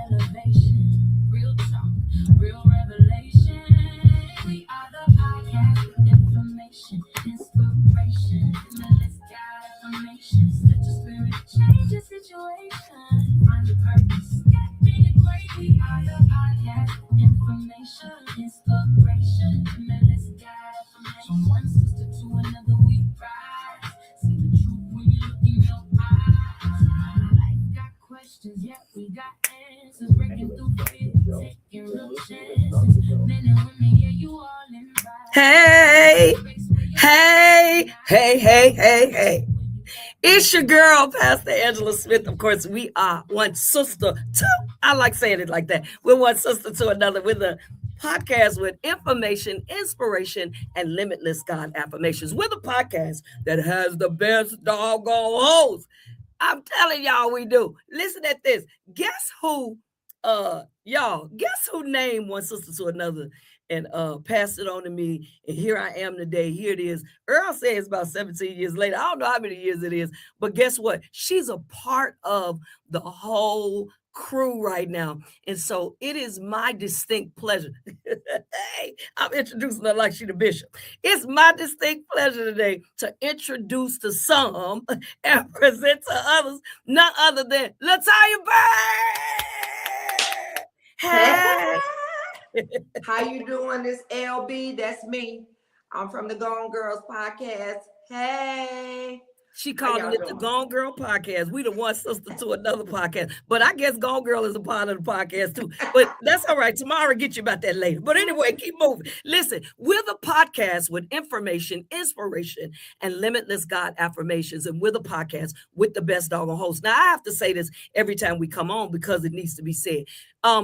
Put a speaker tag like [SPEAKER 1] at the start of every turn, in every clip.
[SPEAKER 1] elevation. Real talk, real revelation. We are the podcast with information, inspiration, limitless God affirmations. Let your spirit change your situation. Find your purpose, get big and great. We are the podcast with information, inspiration, limitless God affirmations. From one sister to another, we rise. See the truth when you look in your eyes. Life got questions, yet we got answers. Breaking through fear, taking real chances. Men and women, yeah, you all invite. Hey, hey, hey, hey, hey, hey. It's your girl, Pastor Angela Smith. Of course, we are one sister to, I like saying it like that. We're one sister to another with a podcast with information, inspiration, and limitless God affirmations. We're the podcast that has the best doggone host. I'm telling y'all we do. Listen at this. Guess who, guess who named one sister to another and passed it on to me. And here I am today. Here it is. Earl says about 17 years later. I don't know how many years it is, but guess what? She's a part of the whole crew right now. And so it is my distinct pleasure. Hey, I'm introducing her like she the bishop. It's my distinct pleasure today to introduce to some and present to others none other than Latoya Bird.
[SPEAKER 2] Hey. How you doing, this LB? That's me. I'm from the Gone Girls podcast. Hey.
[SPEAKER 1] She calling it the Gone Girl podcast. We the one sister to another podcast. But I guess Gone Girl is a part of the podcast too. But that's all right. Tomorrow I'll get you about that later. But anyway, keep moving. Listen, we're the podcast with information, inspiration, and limitless God affirmations. And we're the podcast with the best doggone host. Now, I have to say this every time we come on because it needs to be said.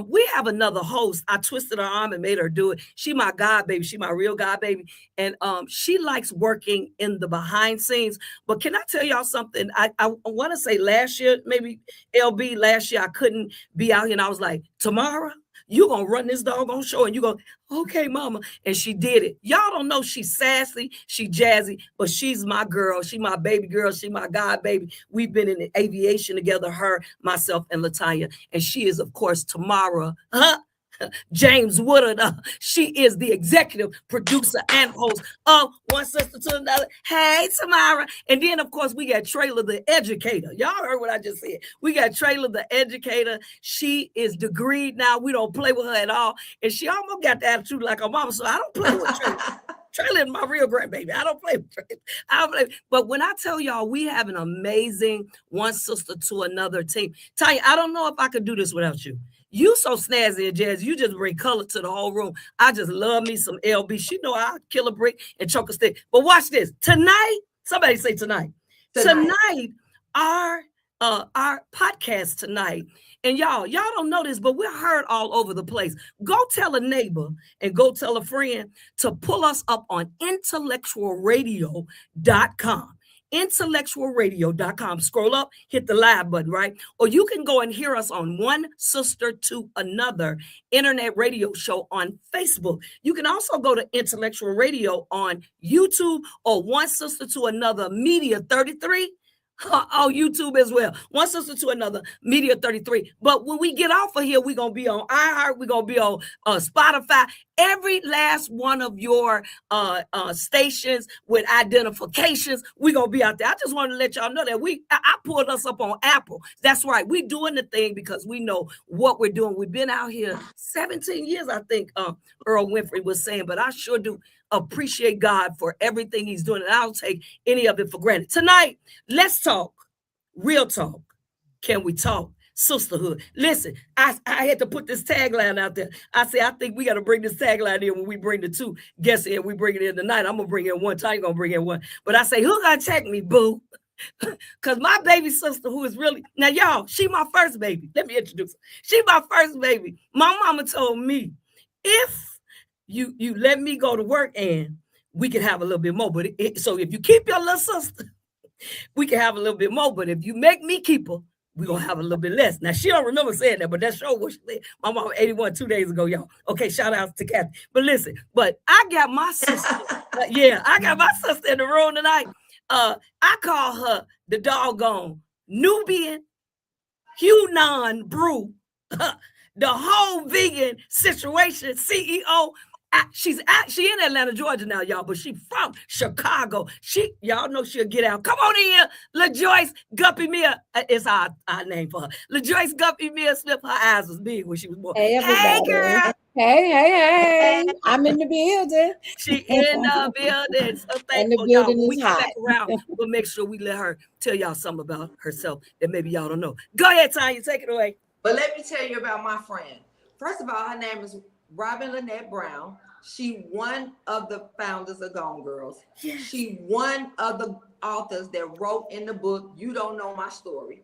[SPEAKER 1] We have another host. I twisted her arm and made her do it. She my God baby. She my real God baby. And she likes working in the behind scenes. But can I tell y'all something? I want to say last year, maybe LB, last year I couldn't be out here. And I was like, Tamara, you going to run this doggone show. And you go, okay, mama. And she did it. Y'all don't know she's sassy, she jazzy, but she's my girl. She my baby girl. She my God baby. We've been in the aviation together, her, myself, and Latanya. And she is, of course, Tamara. James Woodard. She is the executive producer and host of One Sister to Another. Hey, Tamara. And then, of course, we got Trayla the educator. Y'all heard what I just said. We got Trayla the educator. She is degreed now. We don't play with her at all. And she almost got the attitude like her mama, so I don't play with Trayla. Trayla is my real grandbaby. I don't play with Trayla. I don't play. But when I tell y'all, we have an amazing One Sister to Another team. Tanya, I don't know if I could do this without you. You so snazzy and jazz. You just bring color to the whole room. I just love me some LB. She know I'll kill a brick and choke a stick. But watch this. Tonight, somebody say tonight. Tonight, our podcast tonight. And y'all don't know this, but we're heard all over the place. Go tell a neighbor and go tell a friend to pull us up on intellectualradio.com. intellectualradio.com. Scroll up, hit the live button, right? Or you can go and hear us on One Sister to Another internet radio show on Facebook. You can also go to Intellectual Radio on YouTube or One Sister to Another Media 33 on YouTube as well. One Sister to Another Media 33. But when we get off of here, we're going to be on iHeart. We're going to be on Spotify. Every last one of your stations with identifications, we're going to be out there. I just want to let y'all know that I pulled us up on Apple. That's right. We're doing the thing because we know what we're doing. We've been out here 17 years, I think Earl Winfrey was saying, but I sure do appreciate God for everything he's doing. And I don't take any of it for granted. Tonight, let's talk real talk. Can we talk sisterhood? Listen, I had to put this tagline out there. I say, I think we got to bring this tagline in when we bring the two guests in. We bring it in tonight. I'm going to bring in one. Tanya going to bring in one. But I say, who going to check me, boo? Because my baby sister, who is really, now y'all, she my first baby. Let me introduce her. She my first baby. My mama told me, if you let me go to work and we can have a little bit more. But so if you keep your little sister, we can have a little bit more. But if you make me keep her, we're going to have a little bit less. Now, she don't remember saying that, but that's sure what she said. My mom 81 2 days ago, y'all. Okay, shout out to Kathy. But listen, but I got my sister. I got my sister in the room tonight. I call her the doggone Nubian Hunan Brew the whole vegan situation, CEO. She in Atlanta, Georgia now, y'all, but she from Chicago. Y'all know she'll get out. Come on in here, LaJoyce Guppy Mia. It's our name for her. LaJoyce Guppy Mia Smith. Her eyes was big when she was born.
[SPEAKER 3] Hey,
[SPEAKER 1] Hey,
[SPEAKER 3] everybody.
[SPEAKER 1] girl.
[SPEAKER 3] Hey. I'm in the building.
[SPEAKER 1] She in the building. So
[SPEAKER 3] And the
[SPEAKER 1] thankful, y'all.
[SPEAKER 3] building
[SPEAKER 1] When we
[SPEAKER 3] is
[SPEAKER 1] come
[SPEAKER 3] hot.
[SPEAKER 1] back around, we'll make sure we let her tell y'all something about herself that maybe y'all don't know. Go ahead, Tanya. Take it away.
[SPEAKER 2] But let me tell you about my friend. First of all, her name is Robin Lynette Brown. She one of the founders of Gone Girls. Yes. She one of the authors that wrote in the book, You Don't Know My Story.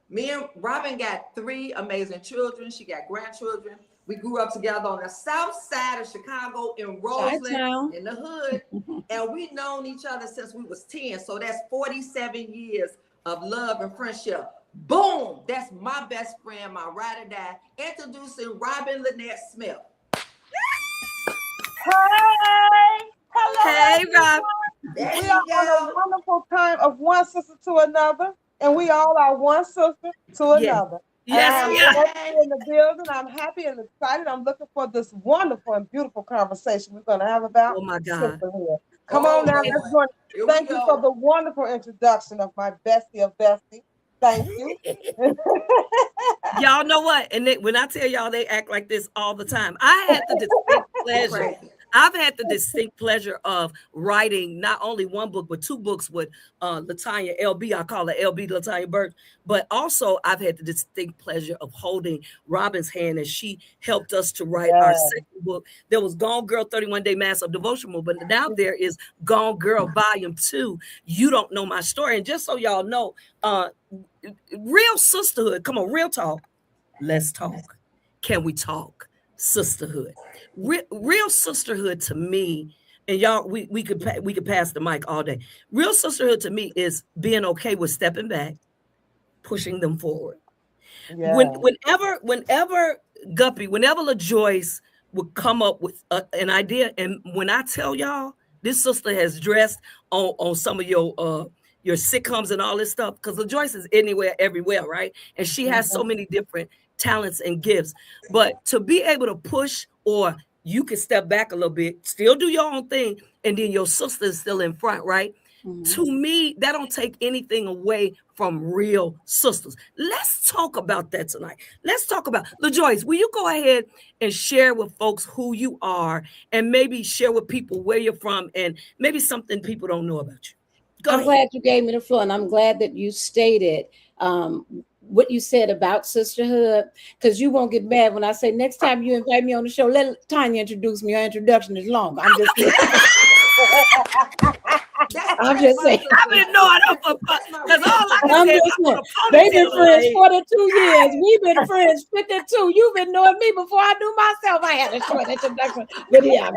[SPEAKER 2] Me and Robin got 3 amazing children. She got grandchildren. We grew up together on the south side of Chicago in Roseland, in the hood. And we've known each other since we was 10. So that's 47 years of love and friendship. Boom! That's my best friend, my ride or die. Introducing Robin Lynette Smith.
[SPEAKER 4] Hey! Hello,
[SPEAKER 1] hey, Rob.
[SPEAKER 4] We are on a wonderful time of one sister to another, and we all are one sister to another.
[SPEAKER 1] Yes,
[SPEAKER 4] I'm in the building. I'm happy and excited. I'm looking for this wonderful and beautiful conversation we're going to have about sisterhood. Come on now, let's go. Thank you for the wonderful introduction of my bestie of bestie. Thank you.
[SPEAKER 1] Y'all know what? And when I tell y'all, they act like this all the time. I've had the distinct pleasure of writing not only one book, but 2 books with Latanya LB. I call her LB Latanya Burke. But also, I've had the distinct pleasure of holding Robin's hand as she helped us to write our second book. There was Gone Girl 31 Day Mass of Devotion Move, but now there is Gone Girl Volume 2. You Don't Know My Story. And just so y'all know, real sisterhood. Come on, real talk. Let's talk. Can we talk? Sisterhood. Real sisterhood to me, and y'all, we could pass the mic all day. Real sisterhood to me is being okay with stepping back, pushing them forward. Yeah. Whenever Guppy, whenever LaJoyce would come up with an idea, and when I tell y'all, this sister has dressed on some of your sitcoms and all this stuff, because LaJoyce is anywhere, everywhere, right? And she has so many different talents and gifts. But to be able to push, or you can step back a little bit, still do your own thing, and then your sister is still in front, right? To me, that don't take anything away from real sisters. Let's talk about that tonight. Let's talk about LaJoyce. Will you go ahead and share with folks who you are, and maybe share with people where you're from, and maybe something people don't know about you?
[SPEAKER 3] I'm glad you gave me the floor, and I'm glad that you stated what you said about sisterhood, because you won't get mad when I say next time you invite me on the show, let Tanya introduce me. Your introduction is long. I'm just kidding. I'm just saying.
[SPEAKER 1] I've been knowing her because all I can say is
[SPEAKER 3] they've been friends 42 years. We've been friends 52. You've been knowing me before I knew myself. I had a short introduction, but yeah.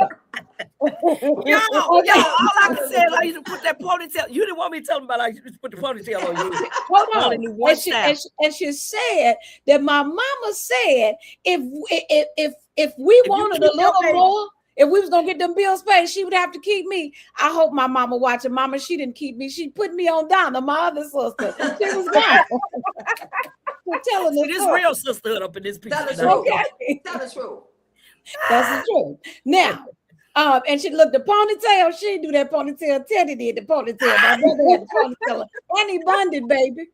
[SPEAKER 1] Y'all, all I can say is I used to put that ponytail. You didn't want me to tell them about I used to put the ponytail on you.
[SPEAKER 3] Hold on. And she said that my mama said if we wanted a little more, if we was gonna get them bills paid, she would have to keep me. I hope my mama watching. Mama, she didn't keep me. She put me on Donna, my other sister. She was gone.
[SPEAKER 1] Telling this real sisterhood up in this piece.
[SPEAKER 2] Tell the truth. Tell the truth.
[SPEAKER 3] That's the truth. Now, and she looked the ponytail. She do that ponytail. Teddy did the ponytail. My brother had the ponytail. And he bonded, baby.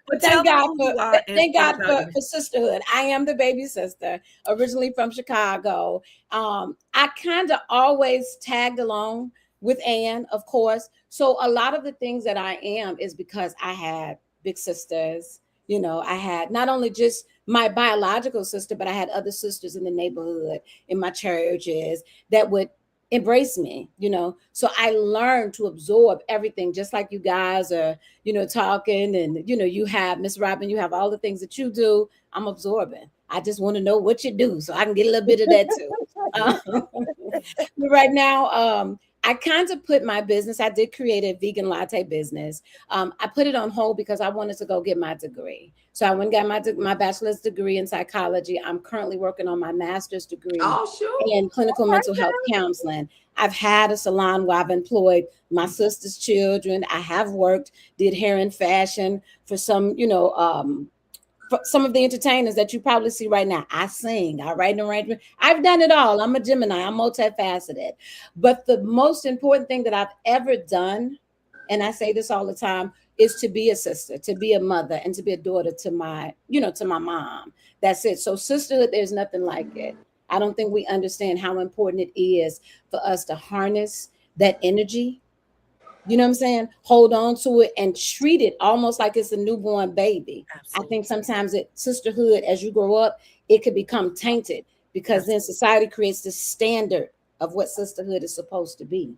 [SPEAKER 3] But thank God for sisterhood. I am the baby sister, originally from Chicago. I kind of always tagged along with Ann, of course. So a lot of the things that I am is because I had big sisters. You know, I had not only just my biological sister, but I had other sisters in the neighborhood, in my churches, that would embrace me, you know. So I learned to absorb everything, just like you guys are, you know, talking, and, you know, you have, Miss Robin, you have all the things that you do. I'm absorbing. I just want to know what you do so I can get a little bit of that too. Right now, I kind of put my business, I did create a vegan latte business. I put it on hold because I wanted to go get my degree. So I went and got my bachelor's degree in psychology. I'm currently working on my master's degree in clinical mental health counseling. I've had a salon where I've employed my sister's children. I have did hair and fashion for some, you know, some of the entertainers that you probably see right now. I sing, I write an arrangement. I've done it all. I'm a Gemini. I'm multifaceted. But the most important thing that I've ever done, and I say this all the time, is to be a sister, to be a mother, and to be a daughter to my, to my mom. That's it. So sisterhood, there's nothing like it. I don't think we understand how important it is for us to harness that energy. You know what I'm saying? Hold on to it and treat it almost like it's a newborn baby. Absolutely. I think sometimes sisterhood, as you grow up, it could become tainted because then society creates this standard of what sisterhood is supposed to be.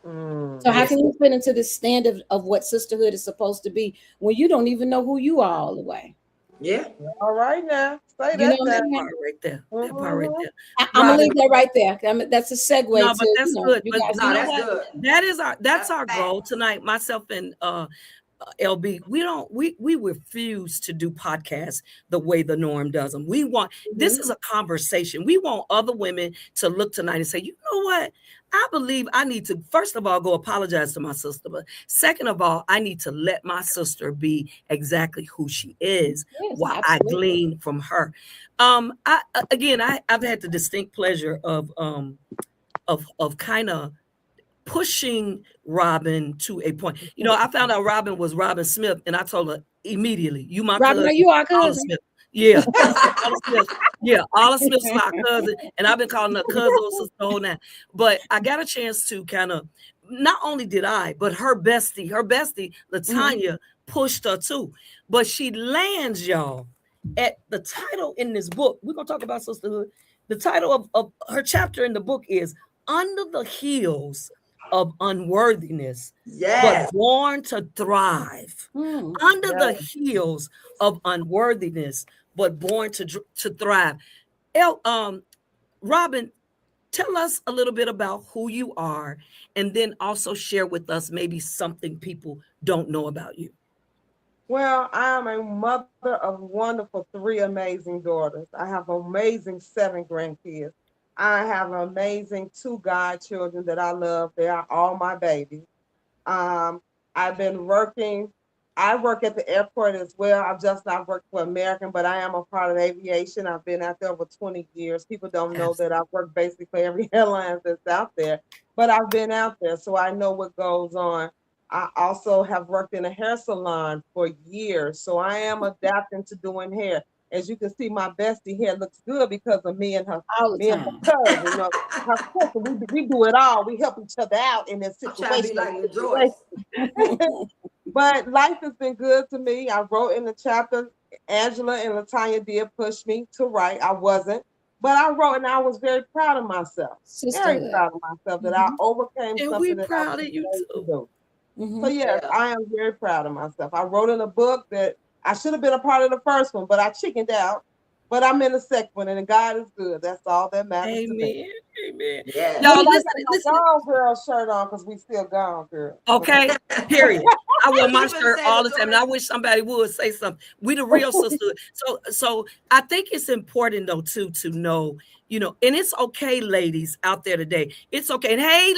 [SPEAKER 3] So how can you fit into this standard of what sisterhood is supposed to be when you don't even know who you are all the way?
[SPEAKER 2] Yeah.
[SPEAKER 4] All right now. Say
[SPEAKER 1] that part right there. That part right there.
[SPEAKER 3] I'm gonna leave that right there. That's a segue.
[SPEAKER 1] No, but that's good.
[SPEAKER 3] You
[SPEAKER 1] but
[SPEAKER 3] guys
[SPEAKER 1] no,
[SPEAKER 2] that's good.
[SPEAKER 1] That's our goal tonight. Myself and LB, we refuse to do podcasts the way the norm does them. We want this is a conversation. We want other women to look tonight and say, you know what? I believe I need to, first of all, go apologize to my sister. But second of all, I need to let my sister be exactly who she is while I glean from her. I've had the distinct pleasure of kind of pushing Robin to a point. I found out Robin was Robin Smith, and I told her immediately, "You my
[SPEAKER 3] Robin,
[SPEAKER 1] cousin,
[SPEAKER 3] you are cousin."
[SPEAKER 1] Smith. Yeah, all of Smith's my cousin, and I've been calling her cousin or sister the whole night. But I got a chance to kind of, not only did I, but her bestie, Latanya, pushed her too. But she lands, y'all, at the title in this book. We're gonna talk about sisterhood. The title of her chapter in the book is "Under the Heels of Unworthiness, but Born to Thrive." Under the heels of unworthiness, but born to thrive. Robin, tell us a little bit about who you are, and then also share with us maybe something people don't know about you.
[SPEAKER 4] Well, I am a mother of wonderful 3 amazing daughters. I have amazing 7 grandkids. I have amazing 2 godchildren that I love. They are all my babies. I've been working. I work at the airport as well. I've just not worked for American, but I am a part of aviation. I've been out there over 20 years. People don't know that I've worked basically every airline that's out there, but I've been out there, so I know what goes on. I also have worked in a hair salon for years, so I am adapting to doing hair. As you can see, my bestie hair looks good because of me and her cousin. Her sister, we do it all. We help each other out in this situation. But life has been good to me. I wrote in the chapter, Angela and Latanya did push me to write. I wasn't, but I wrote, and I was very proud of myself. Very proud of myself that I overcame something.
[SPEAKER 1] And we're proud of you too.
[SPEAKER 4] So yes, I am very proud of myself. I wrote in a book that I should have been a part of the first one, but I chickened out. But I'm in the second one, and God is good. That's all that matters to me.
[SPEAKER 1] Amen.
[SPEAKER 2] Yeah.
[SPEAKER 1] Y'all listen.
[SPEAKER 4] Gone girl shirt on because we still gone girl.
[SPEAKER 1] Okay. Period. I wear my shirt all the time, and I wish somebody would say something. We the real sisterhood. So I think it's important though too to know, and it's okay, ladies out there today. It's okay. And hey,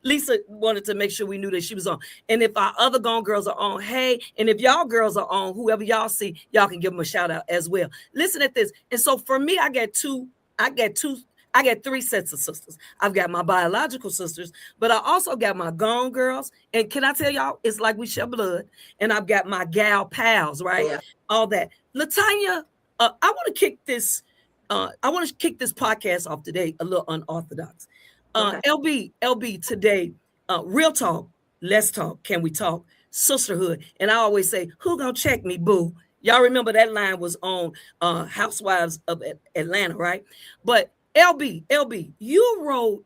[SPEAKER 1] Lisa wanted to make sure we knew that she was on. And if our other Gone Girls are on, hey, and if y'all girls are on, whoever y'all see, y'all can give them a shout out as well. Listen at this. And so for me, I get 3 sets of sisters. I've got my biological sisters, but I also got my Gone Girls. And can I tell y'all, it's like we share blood. And I've got my gal pals, right? Yeah. All that. Latanya, I want to kick this podcast off today a little unorthodox. Okay. LB today, real talk, let's talk. Can we talk? Sisterhood. And I always say, who gonna check me, boo? Y'all remember that line was on Housewives of Atlanta, right? But LB, you wrote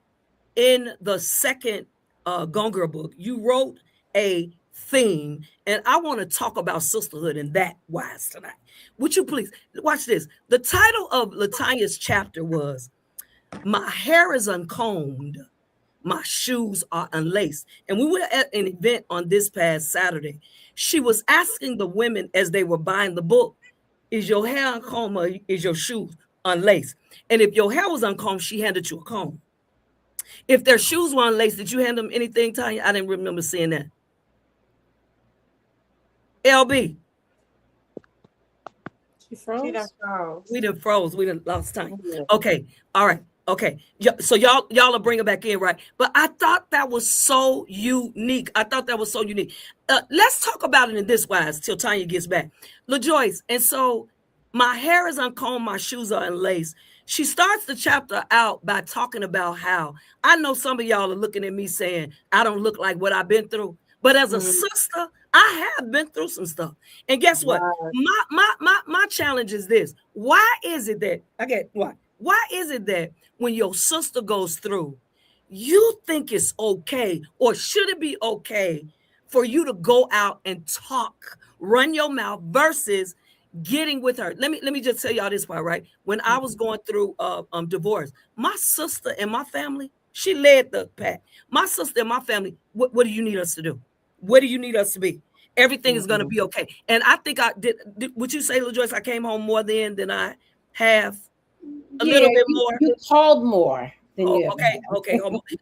[SPEAKER 1] in the second Gone Girl book, you wrote a theme, and I want to talk about sisterhood in that wise tonight. Would you please watch this? The title of Latanya's chapter was "My Hair is Uncombed, My Shoes Are Unlaced." And we were at an event on this past Saturday. She was asking the women as they were buying the book, is your hair uncombed or is your shoes unlaced? And if your hair was uncombed, she handed you a comb. If their shoes were unlaced, did you hand them anything, Tanya? I didn't remember seeing that. LB.
[SPEAKER 3] She froze?
[SPEAKER 4] She done froze.
[SPEAKER 1] We done froze. We done lost time. Yeah. Okay. All right. Okay. So y'all will bring it back in, right? But I thought that was so unique. Let's talk about it in this wise till Tanya gets back. LaJoyce, and so my hair is uncombed, my shoes are unlaced. She starts the chapter out by talking about how I know some of y'all are looking at me saying I don't look like what I've been through. But as a sister, I have been through some stuff. And guess what? My challenge is this. Why is it that Why is it that when your sister goes through, you think it's okay, or should it be okay for you to go out and talk, run your mouth versus getting with her? Let me just tell y'all this part, right? When I was going through divorce, my sister and my family, she led the pack. My sister and my family, what do you need us to do? Where do you need us to be? Everything is going to be okay. And I think I did. Would you say, LaJoyce, I came home more then than I have? A little bit more.
[SPEAKER 3] You called more than you.
[SPEAKER 1] Okay.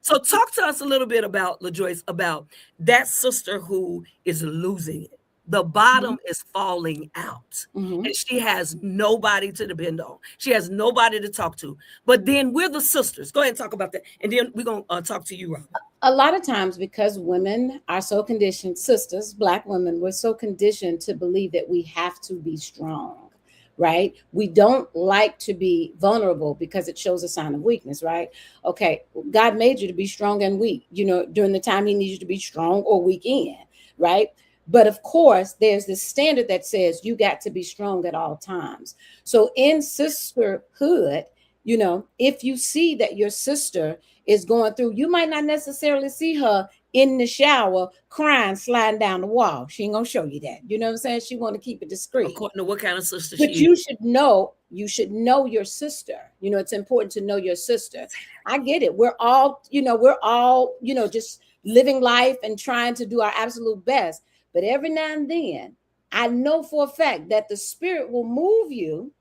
[SPEAKER 1] So talk to us a little bit about, LaJoyce, about that sister who is losing it. The bottom is falling out, and she has nobody to depend on. She has nobody to talk to. But then we're the sisters. Go ahead and talk about that, and then we're gonna talk to you, Rob.
[SPEAKER 3] A lot of times, because women are so conditioned, sisters, Black women, we're so conditioned to believe that we have to be strong, right? We don't like to be vulnerable because it shows a sign of weakness, right? Okay, God made you to be strong and weak, during the time he needs you to be strong or weak in, right? But of course, there's this standard that says you got to be strong at all times. So in sisterhood, if you see that your sister is going through, you might not necessarily see her in the shower crying, sliding down the wall. She ain't gonna show you that. You know what I'm saying? She want to keep it discreet.
[SPEAKER 1] According to what kind of sister
[SPEAKER 3] but
[SPEAKER 1] she is.
[SPEAKER 3] You should know your sister. It's important to know your sister. I get it. We're all just living life and trying to do our absolute best. But every now and then, I know for a fact that the Spirit will move you.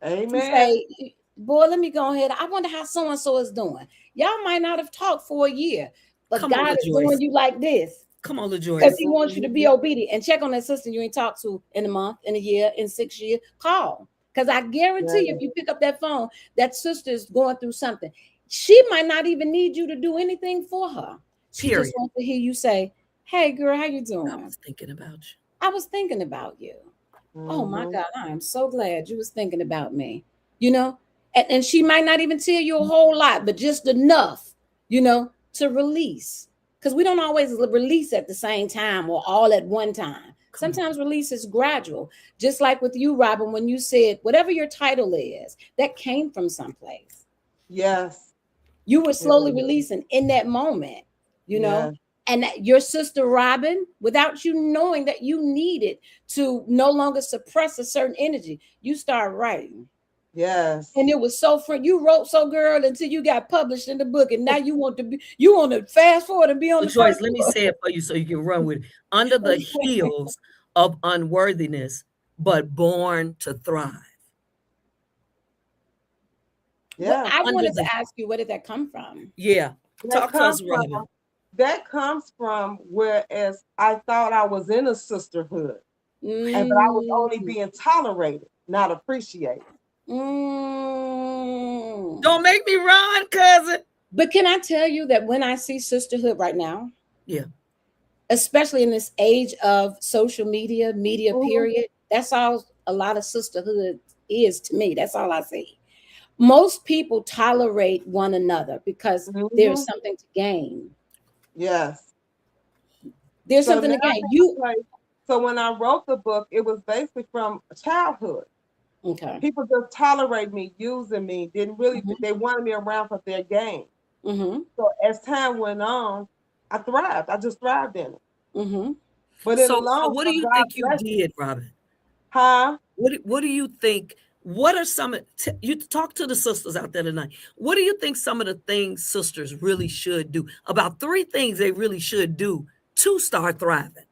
[SPEAKER 4] Amen.
[SPEAKER 3] To say, boy, let me go ahead. I wonder how so-and-so is doing. Y'all might not have talked for a year, but God is doing you like this.
[SPEAKER 1] Come on, LaJoyce.
[SPEAKER 3] Because he wants you to be obedient. And check on that sister you ain't talked to in a month, in a year, in 6 years. Call. Because I guarantee you, if you pick up that phone, that sister is going through something. She might not even need you to do anything for her. She just wants to hear you say, hey, girl, how you doing?
[SPEAKER 1] I was thinking about you.
[SPEAKER 3] I was thinking about you. Oh, my God. I am so glad you was thinking about me. And she might not even tell you a whole lot, but just enough, to release. Because we don't always release at the same time or all at one time. Sometimes release is gradual. Just like with you, Robin, when you said, whatever your title is, that came from someplace.
[SPEAKER 4] Yes.
[SPEAKER 3] You were slowly releasing in that moment, And your sister, Robin, without you knowing that you needed to no longer suppress a certain energy, you started writing.
[SPEAKER 4] Yes.
[SPEAKER 3] And it was so fun. You wrote so, girl, until you got published in the book. And now you want to fast forward and be on the
[SPEAKER 1] choice. Let me say it for you so you can run with it. Under the heels of unworthiness, but born to thrive.
[SPEAKER 3] Yeah. Well, I wanted to ask you, where did that come from?
[SPEAKER 1] Yeah. Talk to us, Robin.
[SPEAKER 4] That comes from whereas I thought I was in a sisterhood, and but I was only being tolerated, not appreciated.
[SPEAKER 1] Don't make me run, cousin.
[SPEAKER 3] But can I tell you that when I see sisterhood right now, especially in this age of social media period, that's all a lot of sisterhood is to me. That's all I see. Most people tolerate one another because there's something to gain.
[SPEAKER 4] Yes.
[SPEAKER 3] There's something to gain.
[SPEAKER 4] So when I wrote the book, it was basically from childhood.
[SPEAKER 3] Okay.
[SPEAKER 4] People just tolerate me, using me, didn't really, they wanted me around for their gain. So as time went on, I thrived. I just thrived in it. But
[SPEAKER 1] so what do you think you did, Robin?
[SPEAKER 4] Huh?
[SPEAKER 1] What do you think? What are some, you talk to the sisters out there tonight. What do you think some of the things sisters really should do? About 3 things they really should do to start thriving.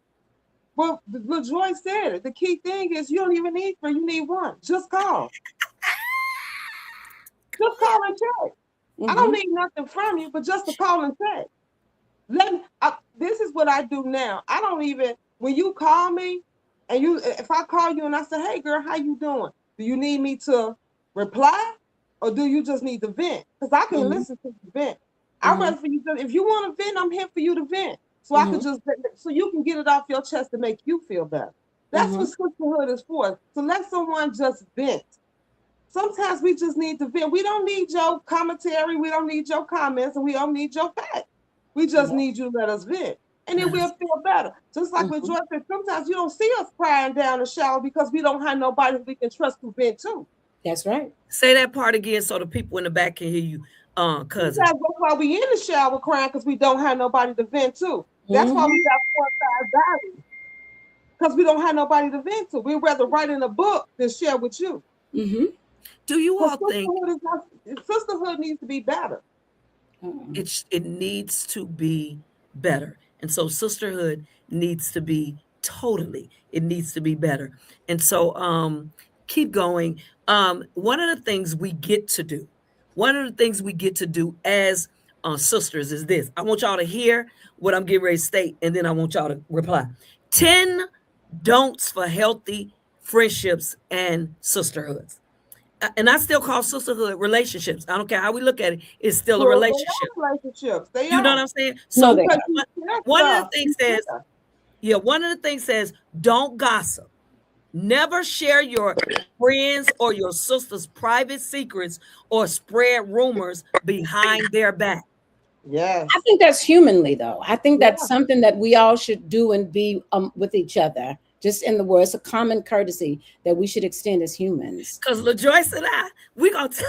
[SPEAKER 4] Well, LaJoyce said it. The key thing is you don't even need 3, you need 1. Just call. Just call and check. I don't need nothing from you, but just to call and check. This is what I do now. I don't even, when you call me, and if I call you and I say, hey girl, how you doing? Do you need me to reply, or do you just need to vent? Because I can listen to you vent. I'd rather for you to, if you want to vent, I'm here for you to vent. So I could just, so you can get it off your chest to make you feel better. That's what sisterhood is for. To let someone just vent. Sometimes we just need to vent. We don't need your commentary. We don't need your comments, and we don't need your facts. We just need you to let us vent. And then we'll feel better. Just like with Joy said, sometimes you don't see us crying down the shower because we don't have nobody we can trust to vent to.
[SPEAKER 3] That's right.
[SPEAKER 1] Say that part again so the people in the back can hear you, cousin.
[SPEAKER 4] That's why we in the shower crying, because we don't have nobody to vent to. That's why we got 4 or 5 values. Because we don't have nobody to vent to. We'd rather write in a book than share with you.
[SPEAKER 1] Do you all think
[SPEAKER 4] sisterhood needs to be better?
[SPEAKER 1] It needs to be better. And so sisterhood needs to be it needs to be better. And so keep going. One of the things we get to do as sisters is this. I want y'all to hear what I'm getting ready to state, and then I want y'all to reply. 10 don'ts for healthy friendships and sisterhoods. And I still call sisterhood relationships. I don't care how we look at it. It's still a relationship.
[SPEAKER 4] Relationships.
[SPEAKER 1] You know what I'm saying? So one of the things says, one of the things says, don't gossip. Never share your friends or your sister's private secrets or spread rumors behind their back.
[SPEAKER 4] Yes.
[SPEAKER 3] I think that's humanly, though. I think that's something that we all should do and be with each other. Just in the words, a common courtesy that we should extend as humans.
[SPEAKER 1] Because LaJoyce and I, we gonna tell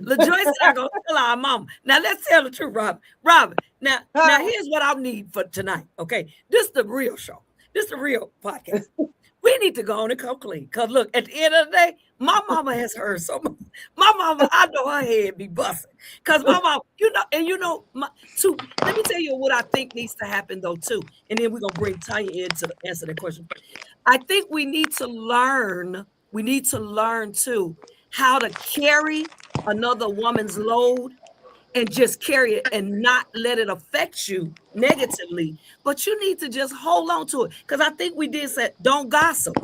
[SPEAKER 1] LaJoyce and I gonna tell our mama. Now let's tell the truth, Robin. Now here's what I need for tonight. Okay, this is the real show. This is the real podcast. We need to go on and come clean. Because look, at the end of the day, my mama has heard so much. My mama, I know her head be busting. Because my mama, let me tell you what I think needs to happen though, too. And then we're going to bring Tanya in to answer that question. I think we need to learn, too, how to carry another woman's load and just carry it and not let it affect you negatively. But you need to just hold on to it. Because I think we did say, don't gossip.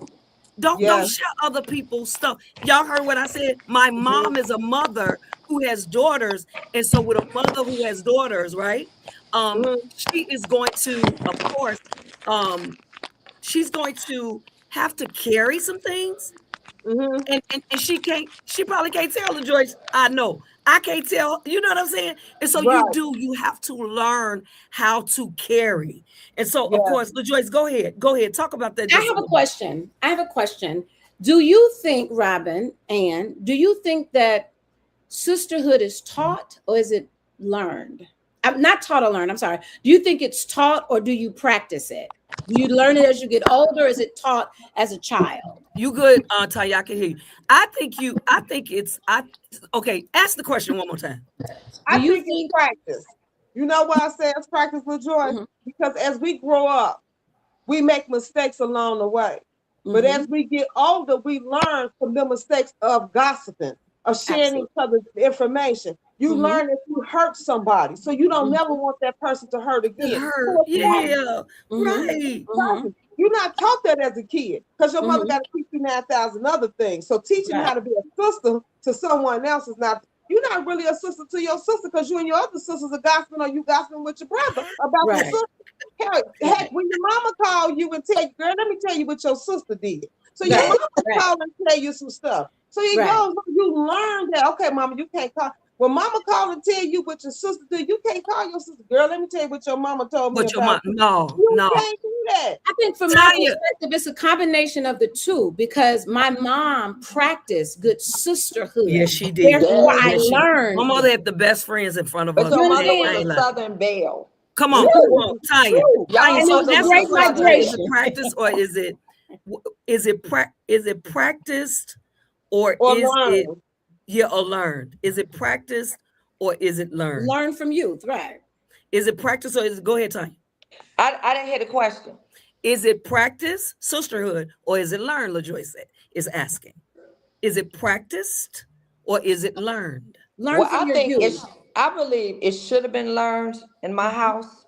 [SPEAKER 1] Don't share other people's stuff. Y'all heard what I said? My mom is a mother who has daughters. And so with a mother who has daughters, right? She is going to, of course, she's going to have to carry some things. And she probably can't tell LaJoyce, I know. I can't tell, you know what I'm saying? And so you have to learn how to carry. And so, of course, LaJoyce, go ahead. Talk about that.
[SPEAKER 3] I have a question. Do you think, Robin, do you think that sisterhood is taught or is it learned? I'm not taught or learned, I'm sorry. Do you think it's taught or do you practice it? Do you learn it as you get older? Or is it taught as a child?
[SPEAKER 1] You good, Tanya, I can hear you. Okay, ask the question one more time.
[SPEAKER 4] I think it's practice. You know why I say it's practice, LaJoy? Because as we grow up, we make mistakes along the way. But as we get older, we learn from the mistakes of gossiping, of sharing each other's information. You learn if you hurt somebody, so you don't never want that person to hurt again.
[SPEAKER 1] Right.
[SPEAKER 4] You're not taught that as a kid because your mother got to teach you 9,000 other things. So teaching you how to be a sister to someone else is not. You're not really a sister to your sister because you and your other sisters are gossiping, or you gossiping with your brother about your sister. Heck, when your mama call you and tell you, girl, let me tell you what your sister did. So your mama call and tell you some stuff. So you go, you learn that. Okay, mama, you can't call. When mama call and tell you what your sister did, you can't call your sister, girl, let me tell you what your mama told me.
[SPEAKER 1] No.
[SPEAKER 4] Can't do that.
[SPEAKER 3] I think from my perspective, it's a combination of the two because my mom practiced good sisterhood.
[SPEAKER 1] Yes, she did.
[SPEAKER 3] Therefore, I learned.
[SPEAKER 1] My mother had the best friends in front of us.
[SPEAKER 2] Your mother was a Southern Belle.
[SPEAKER 1] Come on, Tanya.
[SPEAKER 3] So that's a great migration.
[SPEAKER 1] Is it practice or is it practiced or is it? Yeah, or learned. Is it practiced or is it learned?
[SPEAKER 3] Learn from youth, right?
[SPEAKER 1] Is it practiced or is it? Go ahead, Tanya.
[SPEAKER 2] I didn't hear the question.
[SPEAKER 1] Is it practice, sisterhood, or is it learned? LaJoyce is asking. Is it practiced or is it learned?
[SPEAKER 2] I believe it should have been learned in my house,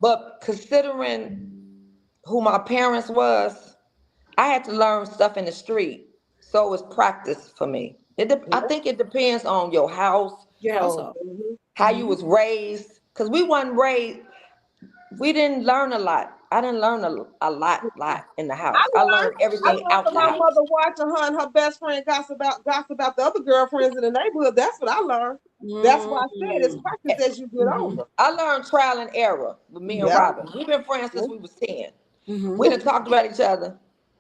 [SPEAKER 2] but considering who my parents was, I had to learn stuff in the street. so it's practice for me. I think it depends on your house,
[SPEAKER 3] your household,
[SPEAKER 2] how you was raised. Because we wasn't raised, we didn't learn a lot. I didn't learn a lot in the house. I learned everything out the
[SPEAKER 4] my
[SPEAKER 2] house.
[SPEAKER 4] mother watching her and her best friend gossip about the other girlfriends in the neighborhood. That's what I learned. That's why I said it's practice as you get older.
[SPEAKER 2] I learned trial and error with me and Robin. We've been friends since we was 10. We done talked about each other.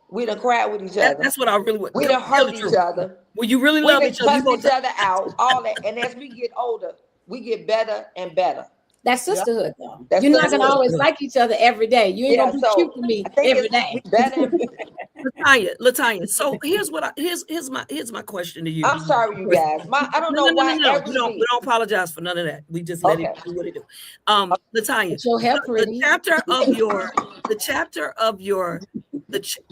[SPEAKER 2] We done cried with each other.
[SPEAKER 1] That's what I really want.
[SPEAKER 2] We done hurt each other.
[SPEAKER 1] When you really love each other,
[SPEAKER 2] we cuss each other out, all that. And as we get older, we get better and better.
[SPEAKER 3] That's sisterhood, though. You're not gonna always like each other every day. You ain't gonna be cute to me every day.
[SPEAKER 1] Latanya. So here's my question to you.
[SPEAKER 2] I'm sorry, you guys. I don't know why.
[SPEAKER 1] We don't apologize for none of that. We just let it do what it do. Latanya, the chapter of your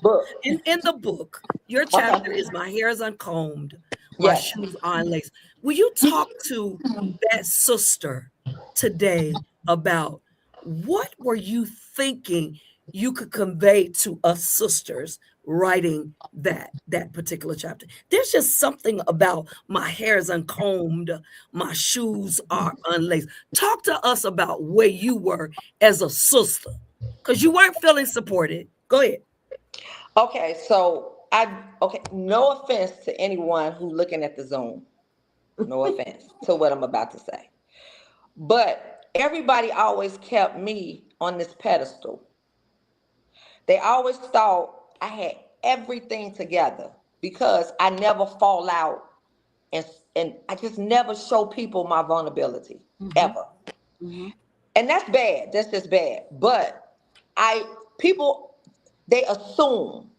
[SPEAKER 1] book in the book, your chapter is "My hair is uncombed, my shoes are unlaced." Will you talk to that sister today about what were you thinking you could convey to us sisters writing that particular chapter? There's just something about my hair is uncombed, my shoes are unlaced. Talk to us about where you were as a sister, because you weren't feeling supported. Go ahead.
[SPEAKER 2] Okay, so no offense to anyone who's looking at the Zoom. No offense to what I'm about to say. But everybody always kept me on this pedestal. They always thought I had everything together because I never fall out and I just never show people my vulnerability ever. And that's bad. That's just bad. But people, they assume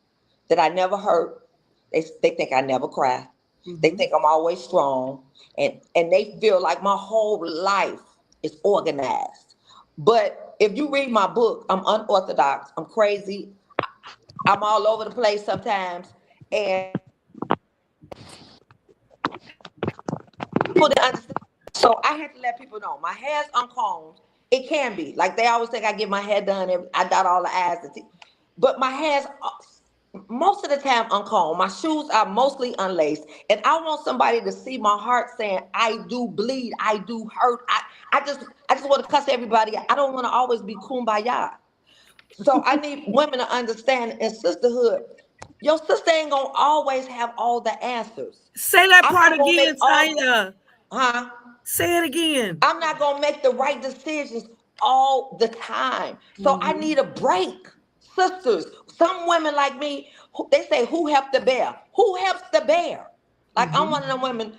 [SPEAKER 2] that I never hurt. They think I never cry. They think I'm always strong. And they feel like my whole life is organized. But if you read my book, I'm unorthodox. I'm crazy. I'm all over the place sometimes. And people didn't understand. So I had to let people know my hair's uncombed. It can be. Like they always think I get my hair done. I got all the eyes and teeth. But my hair's most of the time uncombed. My shoes are mostly unlaced. And I want somebody to see my heart saying, I do bleed. I do hurt. I just want to cuss everybody. I don't want to always be kumbaya. So I need women to understand in sisterhood, your sister ain't going to always have all the answers.
[SPEAKER 1] Say that part again, Tanya. Say it again.
[SPEAKER 2] I'm not going to make the right decisions all the time. So I need a break. Sisters, some women like me, they say, who helped the bear? Who helps the bear? Like I'm one of them women,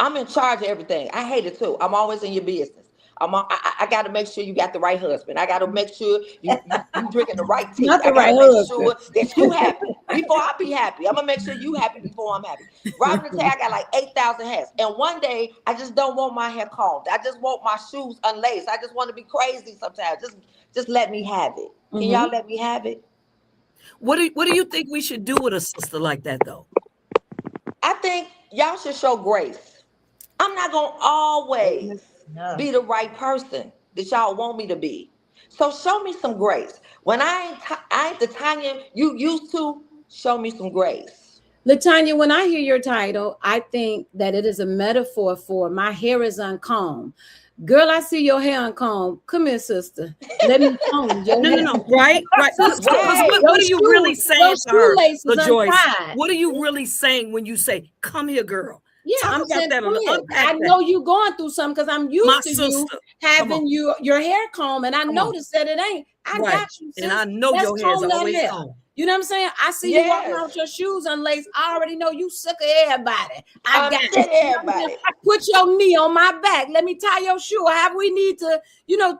[SPEAKER 2] I'm in charge of everything. I hate it too. I'm always in your business. I got to make sure you got the right husband. I got to make sure you drinking the right tea.
[SPEAKER 3] Not the
[SPEAKER 2] I got to
[SPEAKER 3] right
[SPEAKER 2] make
[SPEAKER 3] husband.
[SPEAKER 2] sure that you happy before I be happy. I'm going to make sure you happy before I'm happy. Robin will tell you I got like 8,000 hairs. And one day, I just don't want my hair combed. I just want my shoes unlaced. I just want to be crazy sometimes. Just let me have it. Can y'all let me have it?
[SPEAKER 1] What do you think we should do with a sister like that, though?
[SPEAKER 2] I think y'all should show grace. I'm not going to always be the right person that y'all want me to be. So show me some grace. When I ain't the Tanya you used to, show me some grace.
[SPEAKER 3] Latanya, when I hear your title, I think that it is a metaphor for my hair is uncombed. Girl, I see your hair uncombed. Come here, sister. Let me comb your hair.
[SPEAKER 1] No. Right. What are you really saying to her, LaJoyce? What are you really saying when you say, come here, girl?
[SPEAKER 3] Yeah, I'm saying, I know you going through something because I'm used to you having your hair comb, and I noticed that it ain't. I got you, sis.
[SPEAKER 1] And I know your hair is always combed.
[SPEAKER 3] You know what I'm saying? I see you walking around with your shoes unlaced. I already know you sick of everybody. I got
[SPEAKER 2] everybody.
[SPEAKER 3] Put your knee on my back. Let me tie your shoe. However we need to,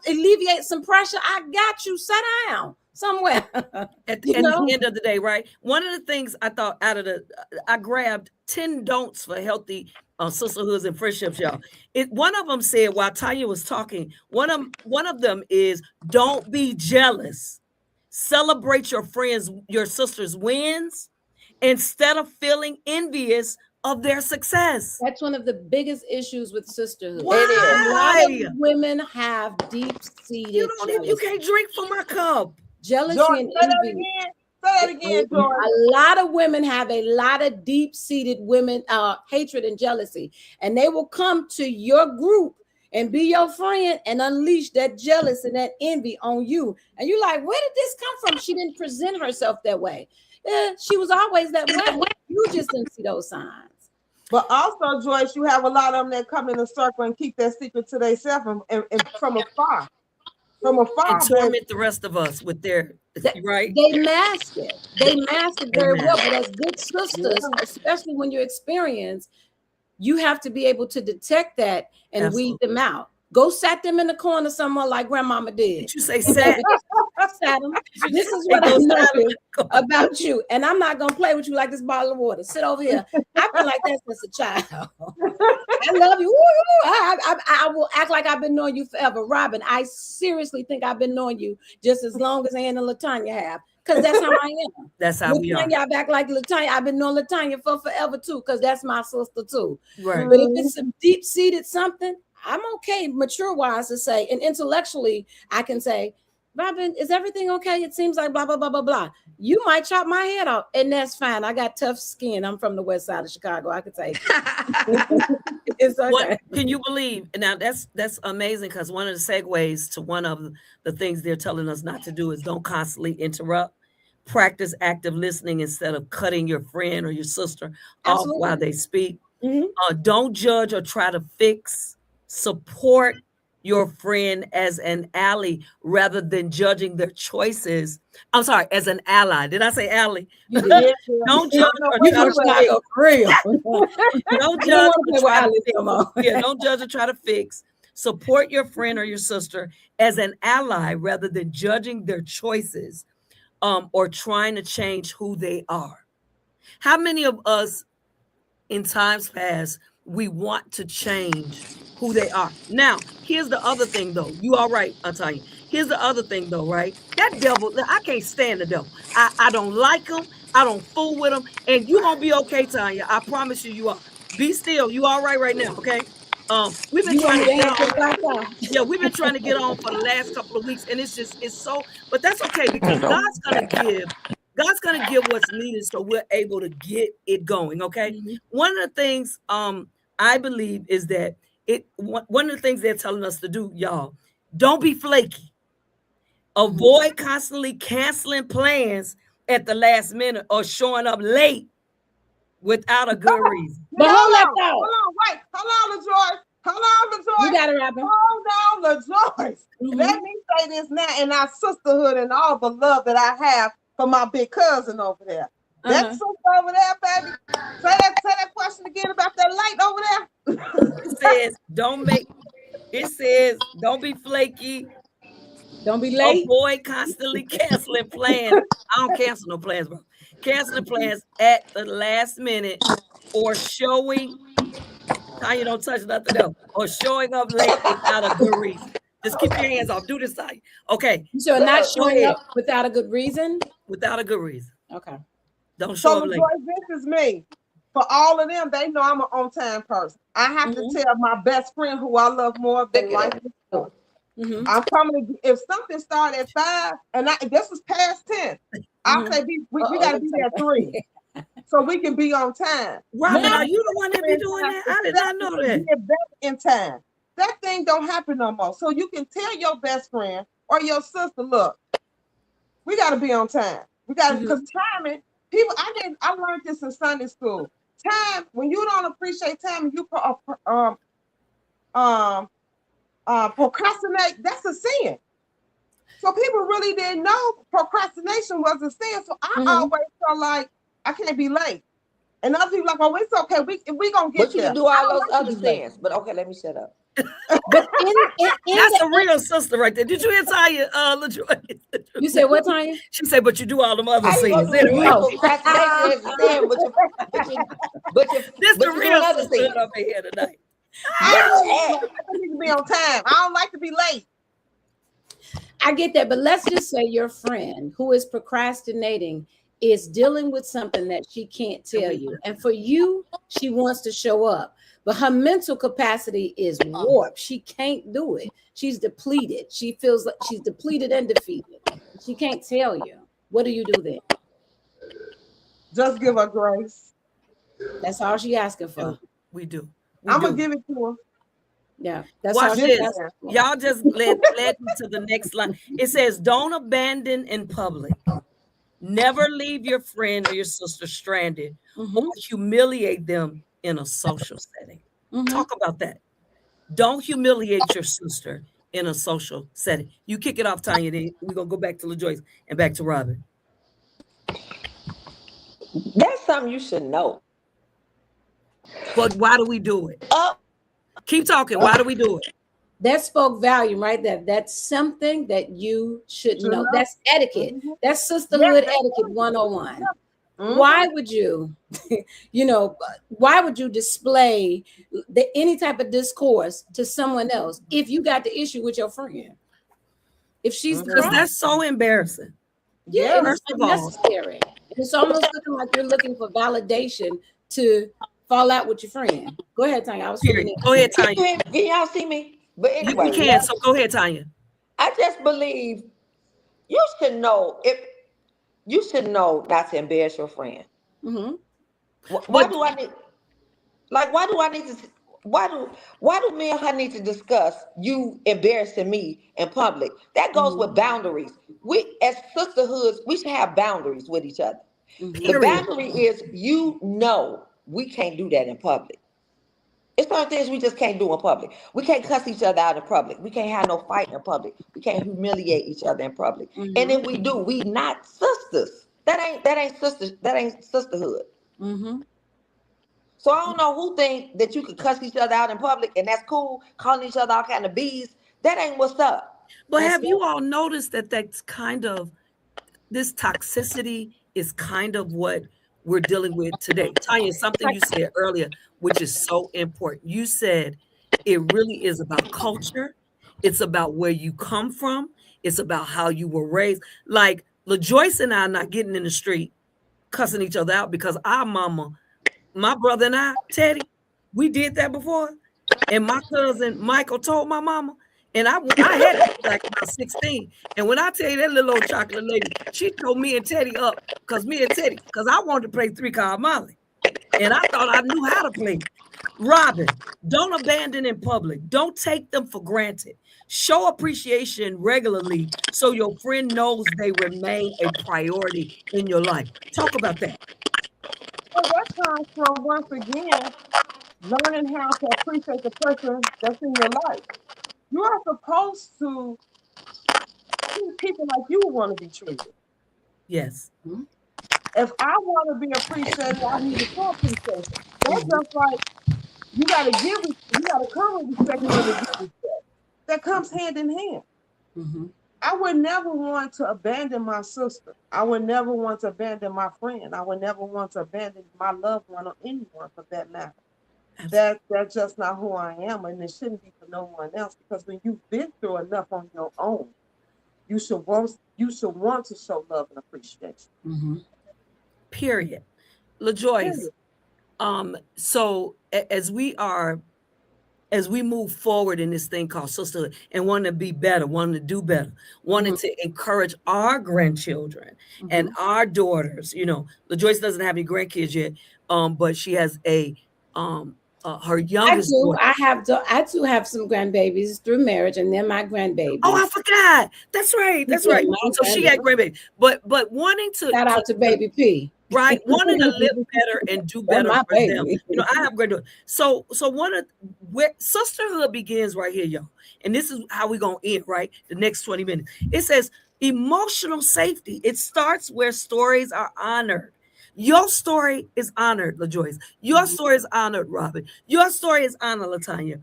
[SPEAKER 3] alleviate some pressure. I got you. Sit down somewhere.
[SPEAKER 1] At the end of the day, right? One of the things I thought I grabbed 10 don'ts for healthy sisterhoods and friendships, y'all. One of them said while Tanya was talking, one of them is don't be jealous. Celebrate your sister's wins instead of feeling envious of their success.
[SPEAKER 3] That's one of the biggest issues with sisterhood.
[SPEAKER 1] Why?
[SPEAKER 3] A lot of women have deep-seated
[SPEAKER 1] You can't drink from my cup.
[SPEAKER 3] Jealousy and envy
[SPEAKER 4] Say that again, Joy.
[SPEAKER 3] A lot of women have a lot of deep-seated women hatred and jealousy, and they will come to your group and be your friend and unleash that jealousy and that envy on you. And you're like, where did this come from? She didn't present herself that way. She was always that way. You just didn't see those signs.
[SPEAKER 4] But also, Joyce, you have a lot of them that come in a circle and keep that secret to themselves and from afar. From afar.
[SPEAKER 1] And torment the rest of us with their, right?
[SPEAKER 3] They mask it. They mask it very well. But as good sisters, especially when you're experienced, you have to be able to detect that and weed them out. Go sat them in the corner somewhere like grandmama did.
[SPEAKER 1] Did you say sat?
[SPEAKER 3] Sat them. This is what I know about you. And I'm not going to play with you like this bottle of water. Sit over here. I've been like that since a child. I love you. I will act like I've been knowing you forever. Robin, I seriously think I've been knowing you just as long as Ann and LaTanya have. Because that's how I am.
[SPEAKER 1] That's how we are.
[SPEAKER 3] Y'all back like LaTanya. I've been knowing LaTanya for forever too, because that's my sister too.
[SPEAKER 1] Right.
[SPEAKER 3] But if it's some deep-seated something, I'm okay, mature-wise to say, and intellectually, I can say, Robin, is everything okay? It seems like blah, blah, blah, blah, blah. You might chop my head off, and that's fine. I got tough skin. I'm from the west side of Chicago. I could say it's okay.
[SPEAKER 1] What can you believe? Now, that's amazing, because one of the segues to one of the things they're telling us not to do is don't constantly interrupt. Practice active listening instead of cutting your friend or your sister off while they speak. Don't judge or try to fix. Support your friend as an ally rather than judging their choices. I'm sorry, as an ally. Did I say ally? Don't judge or try to fix. Don't judge or try to fix. Yeah, don't judge or try to fix. Support your friend or your sister as an ally rather than judging their choices or trying to change who they are. How many of us in times past, we want to change who they are? Now, here's the other thing, though. You all right, I'll tell you. Here's the other thing, though, right? That devil, I can't stand the devil. I don't like him. I don't fool with him. And you're going to be okay, Tanya. I promise you, you are. Be still. You all right now, okay? We've been trying to get on. Yeah, we've been trying to get on for the last couple of weeks, and it's so, but that's okay, because God's going to give what's needed so we're able to get it going, okay? One of the things I believe is that one of the things they're telling us to do, y'all, don't be flaky. Avoid constantly canceling plans at the last minute or showing up late without a good reason.
[SPEAKER 3] But hold on,
[SPEAKER 4] wait. Hold on, LaJoy.
[SPEAKER 3] You got it, Robin.
[SPEAKER 4] Hold on, LaJoy. Let me say this now in our sisterhood and all the love that I have for my big cousin over there. That sister over there, baby. Say that question again about that light over there.
[SPEAKER 1] It says, don't be flaky.
[SPEAKER 3] Don't be late.
[SPEAKER 1] Avoid constantly canceling plans. I don't cancel no plans, bro. Canceling plans at the last minute or showing, Tanya, don't touch nothing else, or showing up late without a good reason. Just keep your hands off. Do this side. Okay.
[SPEAKER 3] So not showing up without a good reason?
[SPEAKER 1] Without a good reason.
[SPEAKER 3] Okay.
[SPEAKER 1] Don't show up late.
[SPEAKER 4] This is me. For all of them, they know I'm an on-time person. I have to tell my best friend who I love more than life. I'm coming. If something started at 5, and this is past 10, I'll say we got to be there at 3, so we can be on time.
[SPEAKER 1] Robin, are you the one that be doing that? I did not know that.
[SPEAKER 4] Get back in time. That thing don't happen no more. So you can tell your best friend or your sister, look, we got to be on time. We got to, because timing. People, I learned this in Sunday school. Time, when you don't appreciate time and you procrastinate, that's a sin. So people really didn't know procrastination was a sin. So I always felt like I can't be late. And other people like, oh, it's okay. We gonna get
[SPEAKER 2] there. But you can do all those other sins. But okay, let me shut up.
[SPEAKER 3] But
[SPEAKER 1] that's a real sister right there. Did you hear Tanya, LaJoy?
[SPEAKER 3] You said what, Tanya?
[SPEAKER 1] She said, but you do all them other sins.
[SPEAKER 2] Anyway. But
[SPEAKER 1] this the real sister up in here tonight.
[SPEAKER 4] I need to be on time. I don't like to be late.
[SPEAKER 3] I get that, but let's just say your friend who is procrastinating is dealing with something that she can't tell you. And for you, she wants to show up. But her mental capacity is warped. She can't do it. She's depleted. She feels like she's depleted and defeated. She can't tell you. What do you do then?
[SPEAKER 4] Just give her grace.
[SPEAKER 3] That's all she asking for.
[SPEAKER 1] We do.
[SPEAKER 4] I'm gonna give it to her.
[SPEAKER 3] Yeah, that's
[SPEAKER 1] Watch
[SPEAKER 3] all
[SPEAKER 1] this.
[SPEAKER 3] she asking for.
[SPEAKER 1] Y'all just led me to the next line. It says, "Don't abandon in public. Never leave your friend or your sister stranded or humiliate them in a social setting." Talk about that. Don't humiliate your sister in a social setting. You kick it off, Tanya. Then we're gonna go back to LaJoyce and back to Robin.
[SPEAKER 2] That's something you should know.
[SPEAKER 1] But why do we do it? Keep talking. Why do we do it?
[SPEAKER 3] That spoke volume right there. That's something that you should know. That's etiquette. That's sisterhood etiquette 101. Why would you, why would you display any type of discourse to someone else if you got the issue with your friend? If she's
[SPEAKER 1] because that's so embarrassing.
[SPEAKER 3] Yeah, it's unnecessary. It's almost looking like you're looking for validation to fall out with your friend. Go ahead, Tanya. I was
[SPEAKER 1] Go ahead, Tanya.
[SPEAKER 2] Can y'all see me? But anyway,
[SPEAKER 1] we can. So go ahead, Tanya.
[SPEAKER 2] I just believe you should know not to embarrass your friend. Why do I do me and her need to discuss you embarrassing me in public? That goes with boundaries. We as sisterhoods, we should have boundaries with each other. The boundary is we can't do that in public. It's certain things we just can't do in public. We can't cuss each other out in public. We can't have no fight in public. We can't humiliate each other in public. And if we do, we not sisters. That ain't sisterhood. So I don't know who think that you could cuss each other out in public and that's cool, calling each other all kind of bees. That ain't what's up.
[SPEAKER 1] But have you all noticed that's kind of this toxicity is kind of what we're dealing with today? Tanya, something you said earlier, which is so important. You said it really is about culture. It's about where you come from. It's about how you were raised. Like LaJoyce and I are not getting in the street cussing each other out because our mama, my brother and I, Teddy, we did that before. And my cousin Michael told my mama, and I had it like about 16. And when I tell you that little old chocolate lady, she told me and Teddy up because I wanted to play 3-card Molly. And I thought I knew how to play. Robin, don't abandon in public. Don't take them for granted. Show appreciation regularly so your friend knows they remain a priority in your life. Talk about that.
[SPEAKER 4] Well, that comes from, once again, learning how to appreciate the person that's in your life. You are supposed to treat people like you would want to be treated.
[SPEAKER 1] Yes.
[SPEAKER 4] If I want to be appreciated, I need to show appreciation. That's just like you got to come with respect and give respect. That comes hand in hand. I would never want to abandon my sister. I would never want to abandon my friend. I would never want to abandon my loved one or anyone for that matter. That's just not who I am, and it shouldn't be for no one else. Because when you've been through enough on your own, you should want to show love and appreciation.
[SPEAKER 1] Period. LaJoyce, so as we move forward in this thing called sisterhood and wanting to be better, wanting to do better, wanting to encourage our grandchildren and our daughters, LaJoyce doesn't have any grandkids yet, but she has her youngest.
[SPEAKER 3] I do have some grandbabies through marriage, and they're my grandbabies. Oh,
[SPEAKER 1] I forgot. That's right. So she had grandbabies, but wanting to
[SPEAKER 3] shout out to Baby P.
[SPEAKER 1] Right, wanting to live better and do better for them. I have granddaughter. So where sisterhood begins right here, y'all. And this is how we're gonna end, right? The next 20 minutes. It says emotional safety. It starts where stories are honored. Your story is honored, LaJoyce. Your story is honored, Robin. Your story is honored, LaTanya.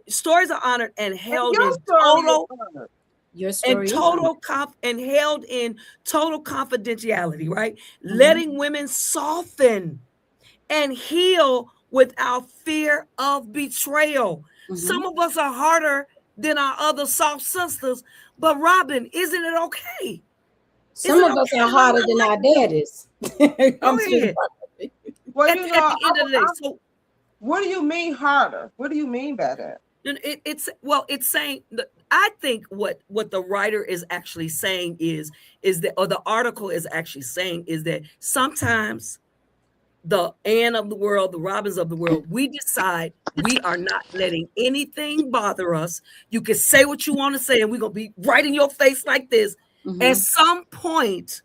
[SPEAKER 1] Stories are honored and held in total.
[SPEAKER 3] Your story
[SPEAKER 1] and held in total confidentiality, right? Letting women soften and heal without fear of betrayal. Some of us are harder than our other soft sisters, but Robin, isn't it okay?
[SPEAKER 3] Some of us are harder than our daddies.
[SPEAKER 4] Well, at the end of the day, so what do you mean harder? What do you mean by that?
[SPEAKER 1] It's saying, I think what the writer is actually saying is that, or the article is actually saying, is that sometimes the Ann of the world, the Robins of the world, we decide we are not letting anything bother us. You can say what you want to say, and we're gonna be right in your face like this. At some point,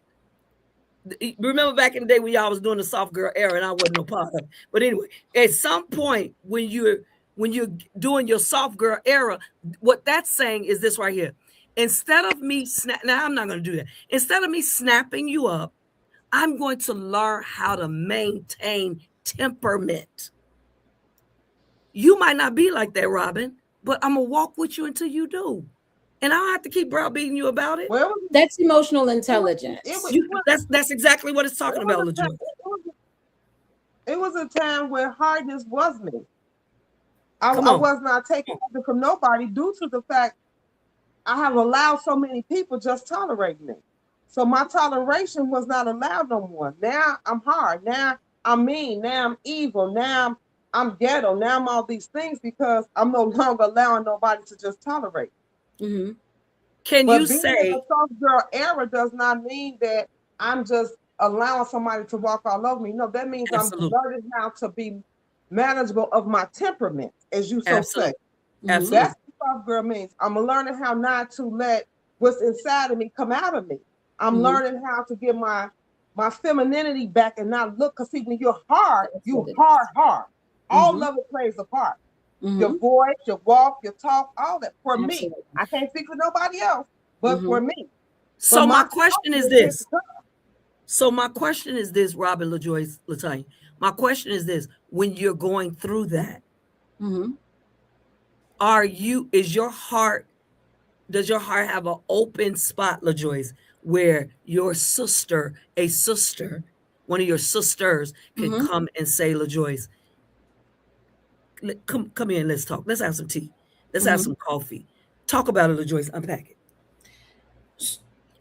[SPEAKER 1] remember back in the day when y'all was doing the soft girl era, and I wasn't no part of it. But anyway, at some point when you're doing your soft girl era, what that's saying is this right here. Instead of me now I'm not going to do that. Instead of me snapping you up, I'm going to learn how to maintain temperament. You might not be like that, Robin, but I'm gonna walk with you until you do. And I don't have to keep browbeating you about it.
[SPEAKER 3] Well, that's emotional intelligence.
[SPEAKER 1] That's exactly what it's talking about, LaJoy.
[SPEAKER 4] It was a time where hardness was me. I was not taking anything from nobody due to the fact I have allowed so many people just tolerate me. So my toleration was not allowed no more. Now I'm hard. Now I'm mean. Now I'm evil. Now I'm ghetto. Now I'm all these things because I'm no longer allowing nobody to just tolerate.
[SPEAKER 1] Can
[SPEAKER 4] but
[SPEAKER 1] you
[SPEAKER 4] being
[SPEAKER 1] say
[SPEAKER 4] in the soft girl era does not mean that I'm just allowing somebody to walk all over me? No, that means absolutely. I'm learning how to be manageable of my temperament, as you so
[SPEAKER 1] absolutely.
[SPEAKER 4] say. Absolutely. That's what soft girl means. I'm learning how not to let what's inside of me come out of me. I'm learning how to get my femininity back and not look, because see, when you're hard, you're hard. All of it plays a part. Your voice, your walk, your talk, all that. For me, I can't speak for nobody else, but for me.
[SPEAKER 1] So my question is this. Robin, LaJoy, LaTanya. My question is this: when you're going through that, does your heart have an open spot, LaJoyce, where your sister, one of your sisters, can come and say, LaJoyce, come in, let's talk. Let's have some tea. Let's have some coffee. Talk about it, LaJoyce. Unpack it.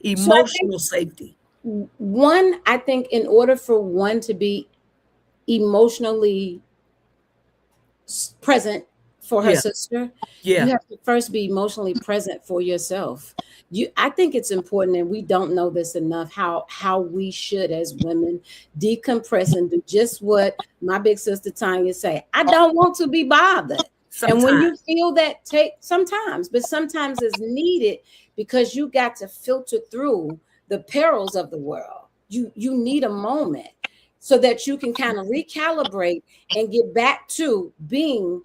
[SPEAKER 1] Emotional safety.
[SPEAKER 3] One, I think in order for one to be emotionally present for her sister, you have to first be emotionally present for yourself. I think it's important, and we don't know this enough, how we should as women decompress and do just what my big sister Tanya say. I don't want to be bothered. Sometimes. And when you feel that, sometimes it's needed, because you got to filter through the perils of the world. You need a moment so that you can kind of recalibrate and get back to being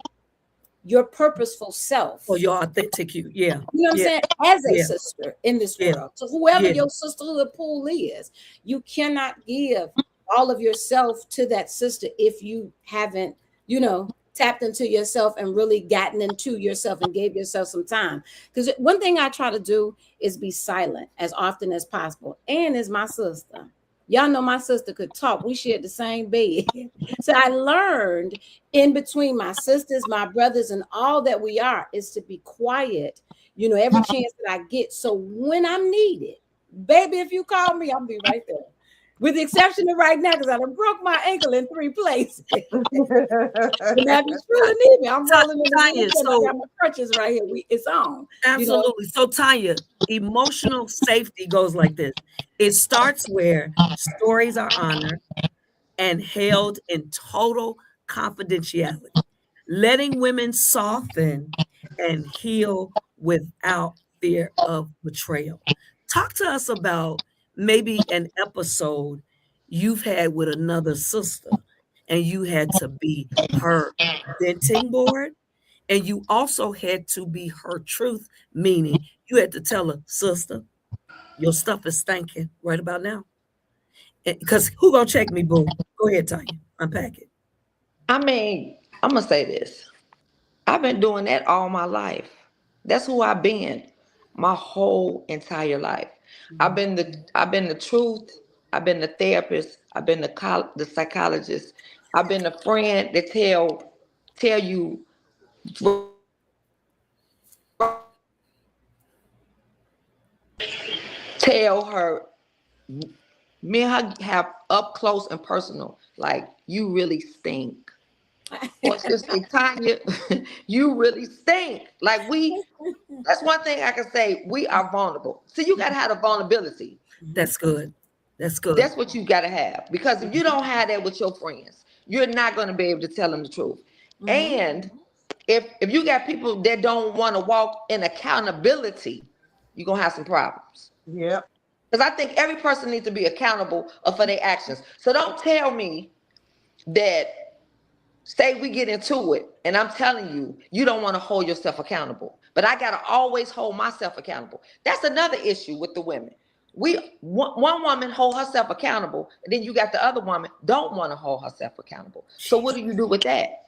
[SPEAKER 3] your purposeful self.
[SPEAKER 1] Or your authentic you. Yeah.
[SPEAKER 3] You know what I'm saying? As a sister in this world. So whoever your sisterhood pool is, you cannot give all of yourself to that sister if you haven't, tapped into yourself and really gotten into yourself and gave yourself some time. Because one thing I try to do is be silent as often as possible. Ann is my sister. Y'all know my sister could talk. We shared the same bed. So I learned in between my sisters, my brothers, and all that we are is to be quiet, every chance that I get. So when I'm needed, baby, if you call me, I'll be right there. With the exception of right now, because I done broke my ankle in 3 places. Now, if you truly need me, I'm rolling in the I got my crutches right here. It's on.
[SPEAKER 1] Absolutely. So, Tanya, emotional safety goes like this. It starts where stories are honored and held in total confidentiality, letting women soften and heal without fear of betrayal. Talk to us about maybe an episode you've had with another sister, and you had to be her venting board, and you also had to be her truth, meaning you had to tell her, sister, your stuff is stinking right about now. Because who gonna check me, boo? Go ahead, Tanya. Unpack it.
[SPEAKER 2] I mean, I'm gonna say this. I've been doing that all my life. That's who I've been my whole entire life. I've been the truth. I've been the therapist. I've been the psychologist. I've been the friend that tell you tell her, me and her have up close and personal, like, you really stink. Or Sister Tanya, you really stink. Like that's one thing I can say. We are vulnerable. So you got to have the vulnerability.
[SPEAKER 1] That's good. That's good.
[SPEAKER 2] That's what you got to have. Because if you don't have that with your friends, you're not going to be able to tell them the truth. And if you got people that don't want to walk in accountability, you're going to have some problems.
[SPEAKER 4] Yeah.
[SPEAKER 2] Because I think every person needs to be accountable for their actions. So don't tell me that, say we get into it, and I'm telling you, you don't want to hold yourself accountable. But I got to always hold myself accountable. That's another issue with the women. One woman hold herself accountable, and then you got the other woman don't want to hold herself accountable. So what do you do with that?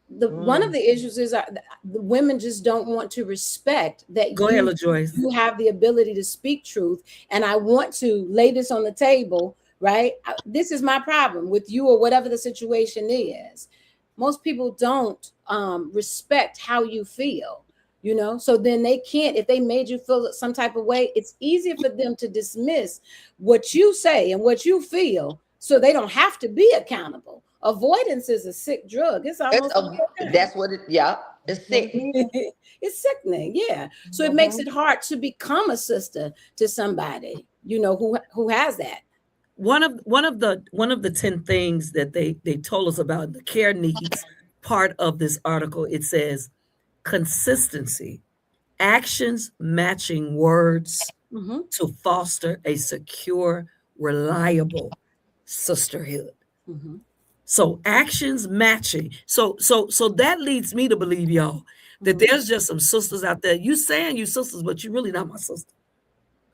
[SPEAKER 3] One of the issues is the women just don't want to respect that you have the ability to speak truth. And I want to lay this on the table, right? This is my problem with you or whatever the situation is. Most people don't respect how you feel, you know? So then they can't, if they made you feel some type of way, it's easier for them to dismiss what you say and what you feel so they don't have to be accountable. Avoidance is a sick drug. It's almost
[SPEAKER 2] that's what it. Yeah, it's sick.
[SPEAKER 3] It's sickening. Yeah. So it makes it hard to become a sister to somebody, you know, who has that.
[SPEAKER 1] One of the 10 things that they told us about the care needs part of this article. It says consistency, actions matching words to foster a secure, reliable sisterhood. So actions matching. So that leads me to believe, y'all, that there's just some sisters out there. You saying you sisters, but you really not my sister.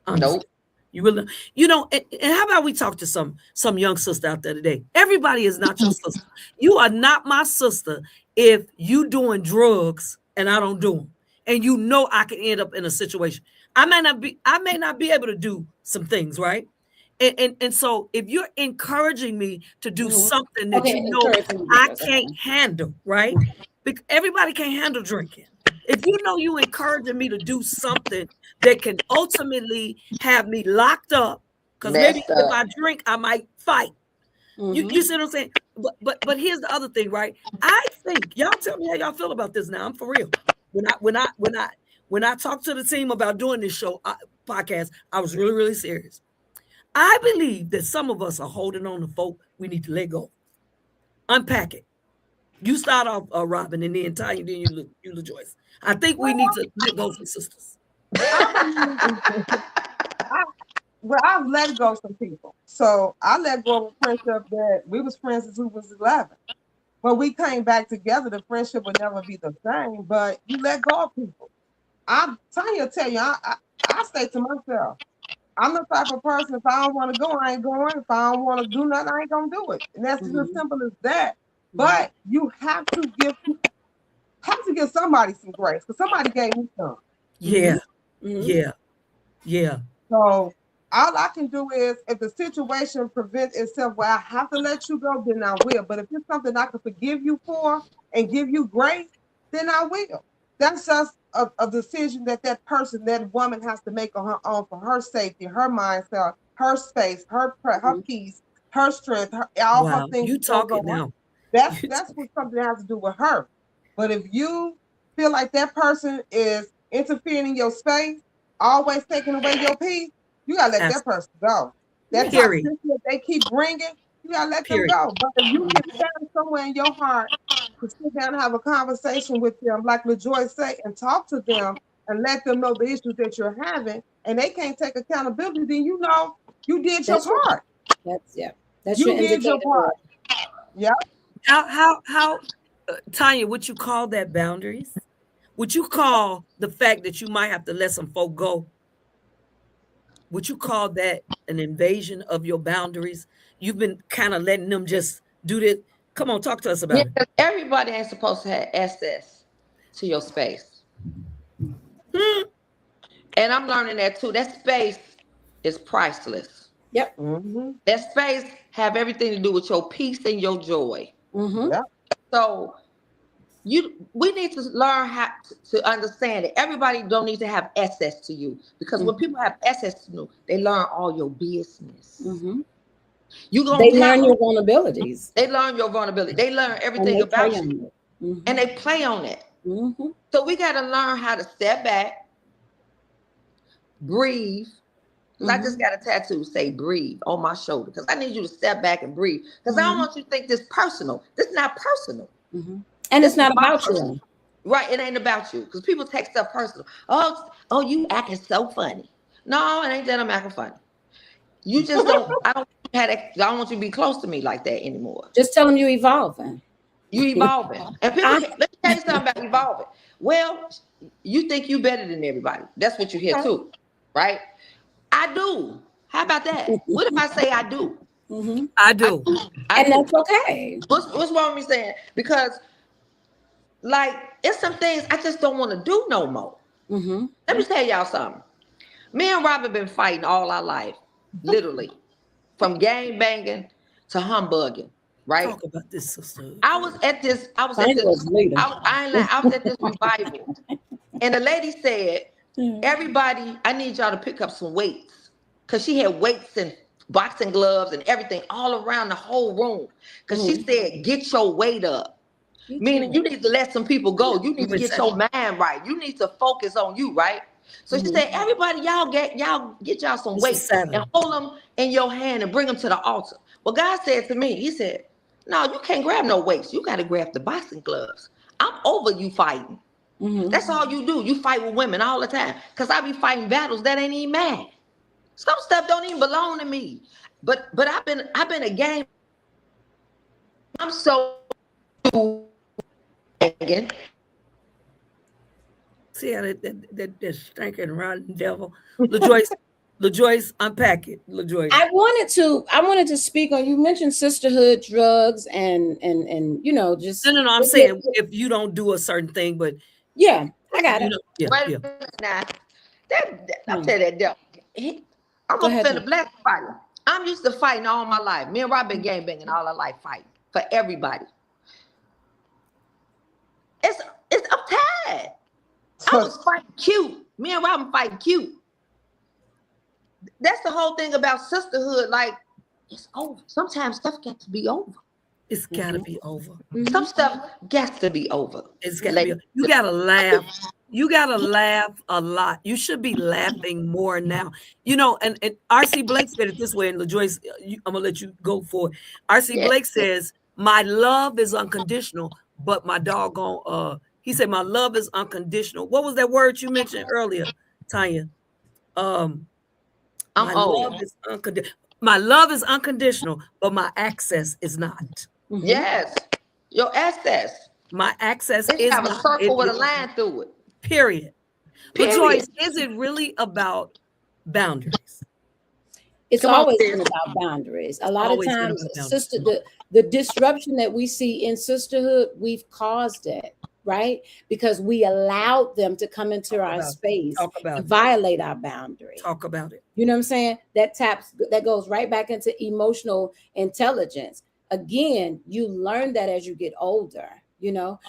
[SPEAKER 2] Nope.
[SPEAKER 1] You really, you know, and how about we talk to some young sister out there today? Everybody is not your sister. You are not my sister if you doing drugs and I don't do them. And you know I can end up in a situation. I may not be able to do some things, right? And so if you're encouraging me to do something that you know I can't handle, right? Because everybody can't handle drinking. If you know you encouraging me to do something that can ultimately have me locked up, because maybe if I drink, I might fight. You see what I'm saying? But here's the other thing, right? I think y'all tell me how y'all feel about this now. I'm for real. When I talked to the team about doing this show podcast, I was really, really serious. I believe that some of us are holding on to folk we need to let go. Unpack it. You start off, Robin, and then Tanya, then you Joyce. I think we need to let go some sisters.
[SPEAKER 4] I've let go some people. So I let go of a friendship that we was friends since we was 11. When we came back together, the friendship would never be the same, but you let go of people. Tanya tell you, I stay to myself. I'm the type of person, if I don't want to go, I ain't going. If I don't want to do nothing, I ain't going to do it. And that's just as simple as that. But you have to give somebody some grace, because somebody gave me some.
[SPEAKER 1] Yeah.
[SPEAKER 4] So all I can do is, if the situation prevents itself where I have to let you go, then I will. But if it's something I can forgive you for and give you grace, then I will. That's just a decision that person, that woman has to make on her own for her safety, her mindset, her space, her peace, her strength, all her things.
[SPEAKER 1] You talking now.
[SPEAKER 4] That's what something has to do with her. But if you feel like that person is interfering in your space, always taking away your peace, you gotta let that person go. That toxicity that they keep bringing, you gotta let them go. But if you can stand somewhere in your heart to sit down and have a conversation with them, like LaJoy say, and talk to them and let them know the issues that you're having, and they can't take accountability, then you know you did your part.
[SPEAKER 3] That's
[SPEAKER 4] you did your part. Yeah.
[SPEAKER 1] How Tanya, would you call that boundaries? Would you call the fact that you might have to let some folk go? Would you call that an invasion of your boundaries? You've been kind of letting them just do this. Come on, talk to us about it.
[SPEAKER 2] Everybody ain't supposed to have access to your space. And I'm learning that too. That space is priceless.
[SPEAKER 3] Yep.
[SPEAKER 2] That space have everything to do with your peace and your joy.
[SPEAKER 4] Yep.
[SPEAKER 2] So we need to learn how to understand that everybody don't need to have access to you, because when people have access to you, they learn all your business.
[SPEAKER 3] They learn your vulnerabilities.
[SPEAKER 2] They learn your vulnerability. They learn everything about you. Mm-hmm. And they play on it. Mm-hmm. So we got to learn how to step back, breathe. Because I just got a tattoo say breathe on my shoulder. Because I need you to step back and breathe. Because I don't want you to think this personal. This is not personal.
[SPEAKER 3] Mm-hmm. And it's not about you.
[SPEAKER 2] Right. It ain't about you. Because people take stuff personal. Oh, you acting so funny. No, it ain't that I'm acting funny. You just don't. I don't want you to be close to me like that anymore.
[SPEAKER 3] Just tell them you're evolving.
[SPEAKER 2] You evolving. And people, let me tell you something about evolving. Well, you think you better than everybody. That's what you hear too, right? I do. How about that? What if I say I do?
[SPEAKER 1] Mm-hmm. I do.
[SPEAKER 3] And that's okay.
[SPEAKER 2] What's wrong with me saying? Because, like, it's some things I just don't want to do no more. Mm-hmm. Let me tell y'all something. Me and Robert been fighting all our life. Literally, from gang banging to humbugging, right?
[SPEAKER 1] Talk about this, sister.
[SPEAKER 2] I was at this revival, and the lady said, "Everybody, I need y'all to pick up some weights," because she had weights and boxing gloves and everything all around the whole room. Because she said, "Get your weight up," meaning you need to let some people go. You need to get your mind right. You need to focus on you, right? So she said, everybody, y'all get y'all some weights and hold them in your hand and bring them to the altar. Well, God said to me, he said, no, you can't grab no weights. You got to grab the boxing gloves. I'm over you fighting. Mm-hmm. That's all you do. You fight with women all the time. Because I be fighting battles that ain't even mad. Some stuff don't even belong to me. But I've been a game. I'm so again.
[SPEAKER 1] See how that stinking rotten devil. LaJoyce, unpack it. LaJoyce.
[SPEAKER 3] I wanted to speak on, you mentioned sisterhood, drugs, and just
[SPEAKER 1] no. I'm saying if you don't do a certain thing, but
[SPEAKER 3] yeah, I got it.
[SPEAKER 2] Right now, I tell that devil, I'm a finna black fighter. I'm used to fighting all my life. Me and Rob been gang banging all our life, fighting for everybody. I'm tired. I was fighting cute. Me and Robin fighting cute. That's the whole thing about sisterhood. Like, it's over. Sometimes stuff got to be over.
[SPEAKER 1] It's gotta be over.
[SPEAKER 2] Some stuff got to be over.
[SPEAKER 1] It's gotta be. You gotta laugh. You gotta laugh a lot. You should be laughing more now. And R.C. Blake said it this way, and LaJoyce, I'm gonna let you go for it. R.C. Blake says, "My love is unconditional, but my doggone he said, my love is unconditional." What was that word you mentioned earlier, Tanya? My love is unconditional, but my access is not.
[SPEAKER 2] Mm-hmm. Yes, your access.
[SPEAKER 1] My access is
[SPEAKER 2] have a circle with a line through it.
[SPEAKER 1] Period. But Joyce, is it really about boundaries?
[SPEAKER 3] It's always been about boundaries. A lot of times, the disruption that we see in sisterhood, we've caused it. Right? Because we allowed them to come into our space and violate our boundaries.
[SPEAKER 1] Talk about it.
[SPEAKER 3] You know what I'm saying? That goes right back into emotional intelligence. Again, you learn that as you get older. You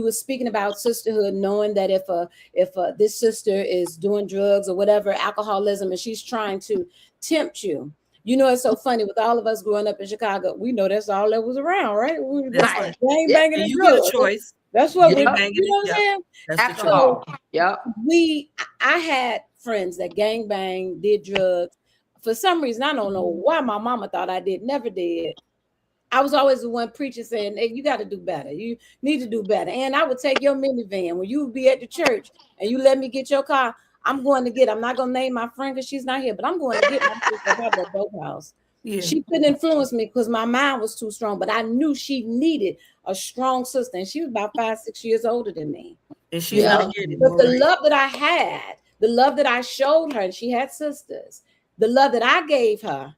[SPEAKER 3] were speaking about sisterhood, knowing that if this sister is doing drugs or whatever, alcoholism, and she's trying to tempt you. It's so funny with all of us growing up in Chicago. We know that's all that was around, right? We were just gang banging and drugs.
[SPEAKER 1] You get a choice.
[SPEAKER 3] That's what you know what I'm saying?
[SPEAKER 2] That's so,
[SPEAKER 3] I had friends that gang bang, did drugs. For some reason, I don't know why my mama thought I did, never did. I was always the one preaching saying, hey, you got to do better. You need to do better. And I would take your minivan when you would be at the church and you let me get your car. I'm not going to name my friend because she's not here, but I'm going to get my sister at the dope house. Yeah. She couldn't influence me because my mind was too strong, but I knew she needed a strong sister, and she was about 5-6 years older than me.
[SPEAKER 1] And she's not getting it.
[SPEAKER 3] But the love that I had, the love that I showed her, and she had sisters, the love that I gave her,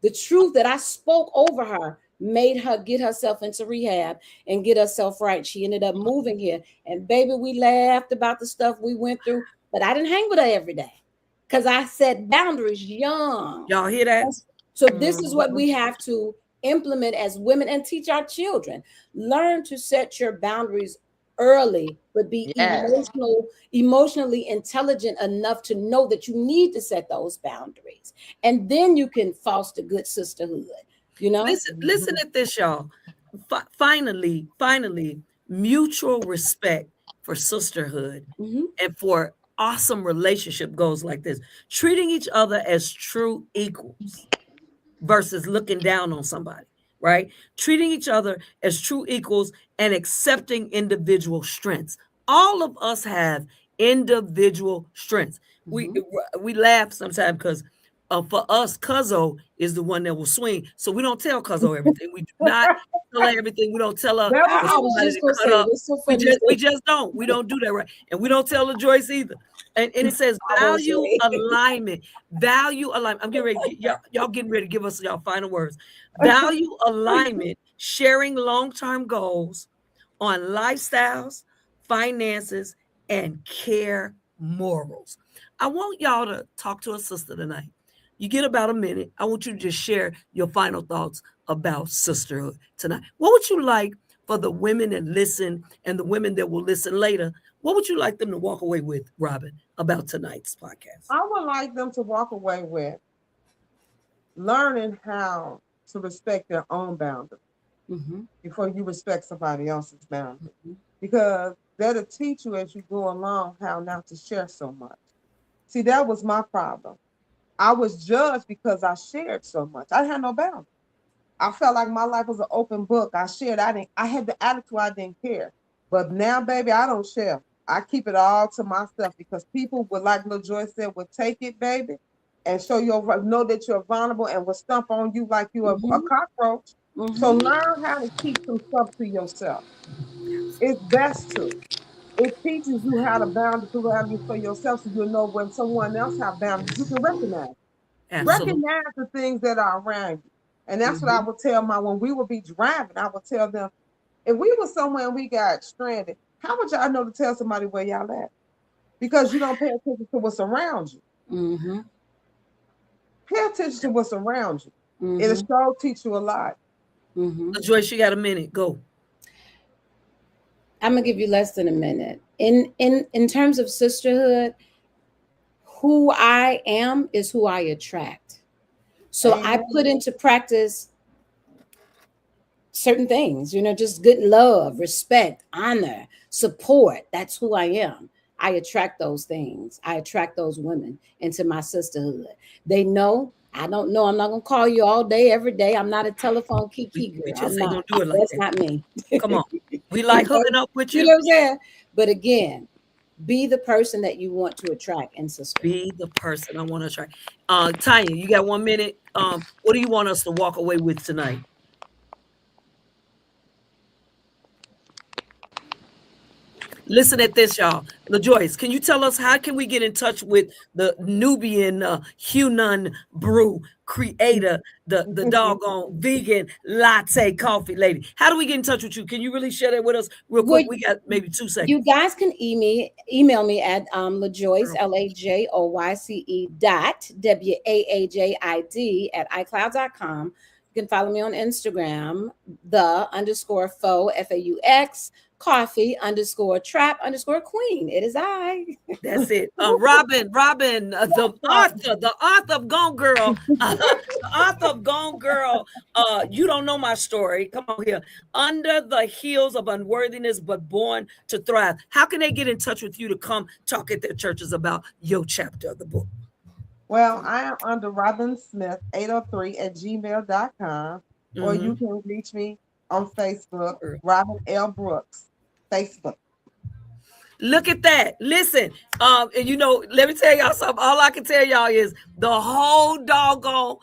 [SPEAKER 3] the truth that I spoke over her made her get herself into rehab and get herself right. She ended up moving here, and baby, we laughed about the stuff we went through, but I didn't hang with her every day because I set boundaries young.
[SPEAKER 1] Y'all hear that?
[SPEAKER 3] So this is what we have to implement as women and teach our children. Learn to set your boundaries early, but be emotionally intelligent enough to know that you need to set those boundaries. And then you can foster good sisterhood. You know,
[SPEAKER 1] listen at this, y'all. Finally, mutual respect for sisterhood and for awesome relationship goes like this: treating each other as true equals versus looking down on somebody, right? Treating each other as true equals and accepting individual strengths. All of us have individual strengths. We laugh sometimes because for us, Cuzzo is the one that will swing. So we don't tell Cuzzo everything. We do not tell her everything. We don't tell her
[SPEAKER 3] I was just gonna say it. It's so funny.
[SPEAKER 1] we just don't. We don't do that, right? And we don't tell her Joyce either. And it says value alignment. Value alignment. I'm getting ready. Y'all getting ready to give us y'all final words. Value alignment, sharing long-term goals on lifestyles, finances, and care morals. I want y'all to talk to a sister tonight. You get about a minute. I want you to just share your final thoughts about sisterhood tonight. What would you like for the women that listen and the women that will listen later? What would you like them to walk away with, Robin, about tonight's podcast?
[SPEAKER 4] I would like them to walk away with learning how to respect their own boundaries before you respect somebody else's boundaries. Because that'll teach you as you go along how not to share so much. See, that was my problem. I was judged because I shared so much. I had no boundaries. I felt like my life was an open book. I shared. I had the attitude I didn't care. But now, baby, I don't share. I keep it all to myself because people would, like Lil Joy said, would take it, baby, and know that you're vulnerable and will stomp on you like you're a cockroach. So learn how to keep some stuff to yourself. It's best to. It teaches you how to boundaries for yourself, so you'll know when someone else has boundaries. You can recognize. Recognize the things that are around you. And that's what I would tell when we would be driving, I would tell them, if we were somewhere and we got stranded, how would y'all know to tell somebody where y'all at? Because you don't pay attention to what's around you. Pay attention to what's around you. It'll sure teach you a lot.
[SPEAKER 1] Joyce, you got a minute. Go.
[SPEAKER 3] I'm gonna give you less than a minute. In terms of sisterhood, who I am is who I attract. So I put into practice certain things, just good love, respect, honor, support. That's who I am. I attract those things. I attract those women into my sisterhood. They know. I don't know. I'm not gonna call you all day, every day. I'm not a telephone kiki girl.
[SPEAKER 1] We just
[SPEAKER 3] ain't
[SPEAKER 1] gonna do it like
[SPEAKER 3] That's
[SPEAKER 1] that.
[SPEAKER 3] not me.
[SPEAKER 1] Come on. We like hooking up with you.
[SPEAKER 3] You know what I'm saying? But again, be the person that you want to attract in sisterhood.
[SPEAKER 1] Be the person I want to attract. Tanya, you got 1 minute. What do you want us to walk away with tonight? Listen at this, y'all. LaJoyce, can you tell us how can we get in touch with the Nubian Hunan brew creator, the doggone vegan latte coffee lady? How do we get in touch with you? Can you really share that with us real quick? We got maybe 2 seconds.
[SPEAKER 3] You guys can email me at LaJoyce, LaJoyce WAAJID at iCloud.com. You can follow me on Instagram, _faux, FAUX, coffee_trap_queen. It is I.
[SPEAKER 1] That's it. Robin, the author of Gone Girl, the author of Gone Girl. You don't know my story. Come on here. Under the Heels of Unworthiness, but Born to Thrive. How can they get in touch with you to come talk at their churches about your chapter of the book?
[SPEAKER 4] Well, I am under Robin Smith 803 at gmail.com, or you can reach me on Facebook, Robin L. Brooks, Facebook.
[SPEAKER 1] Look at that. Listen, and let me tell y'all something. All I can tell y'all is the whole doggone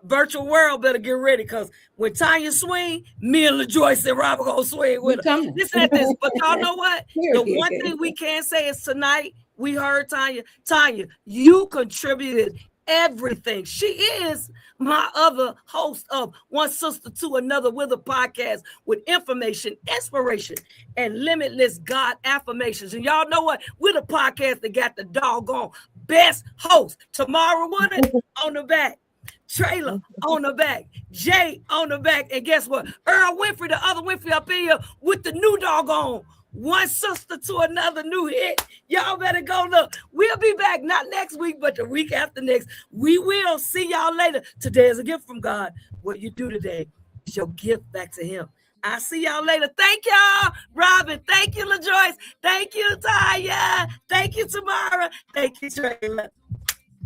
[SPEAKER 1] virtual world better get ready, because when Tanya swing, me and LaJoyce and Robert gonna swing with her. Listen at this. But y'all know what? The one thing we can say is tonight we heard Tanya. Tanya, you contributed everything. She is my other host of One Sister to Another with a podcast with information, inspiration, and limitless God affirmations. And y'all know what? We're the podcast that got the doggone best host. Tamara Woodard on the back, Trailer on the back, Jay on the back, and guess what? Earl Winfrey, the other Winfrey up in here with the new doggone one sister to another new hit. Y'all better go look. We'll be back not next week, but the week after next. We will see y'all later. Today is a gift from God. What you do today is your gift back to him. I'll see y'all later. Thank y'all, Robin. Thank you, LaJoyce. Thank you, Taya. Thank you, Tamara. Thank you, Trayla.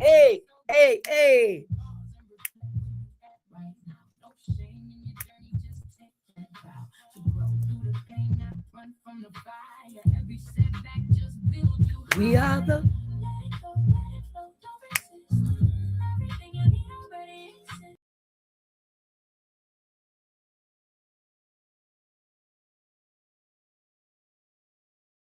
[SPEAKER 1] Hey, hey, hey. We are the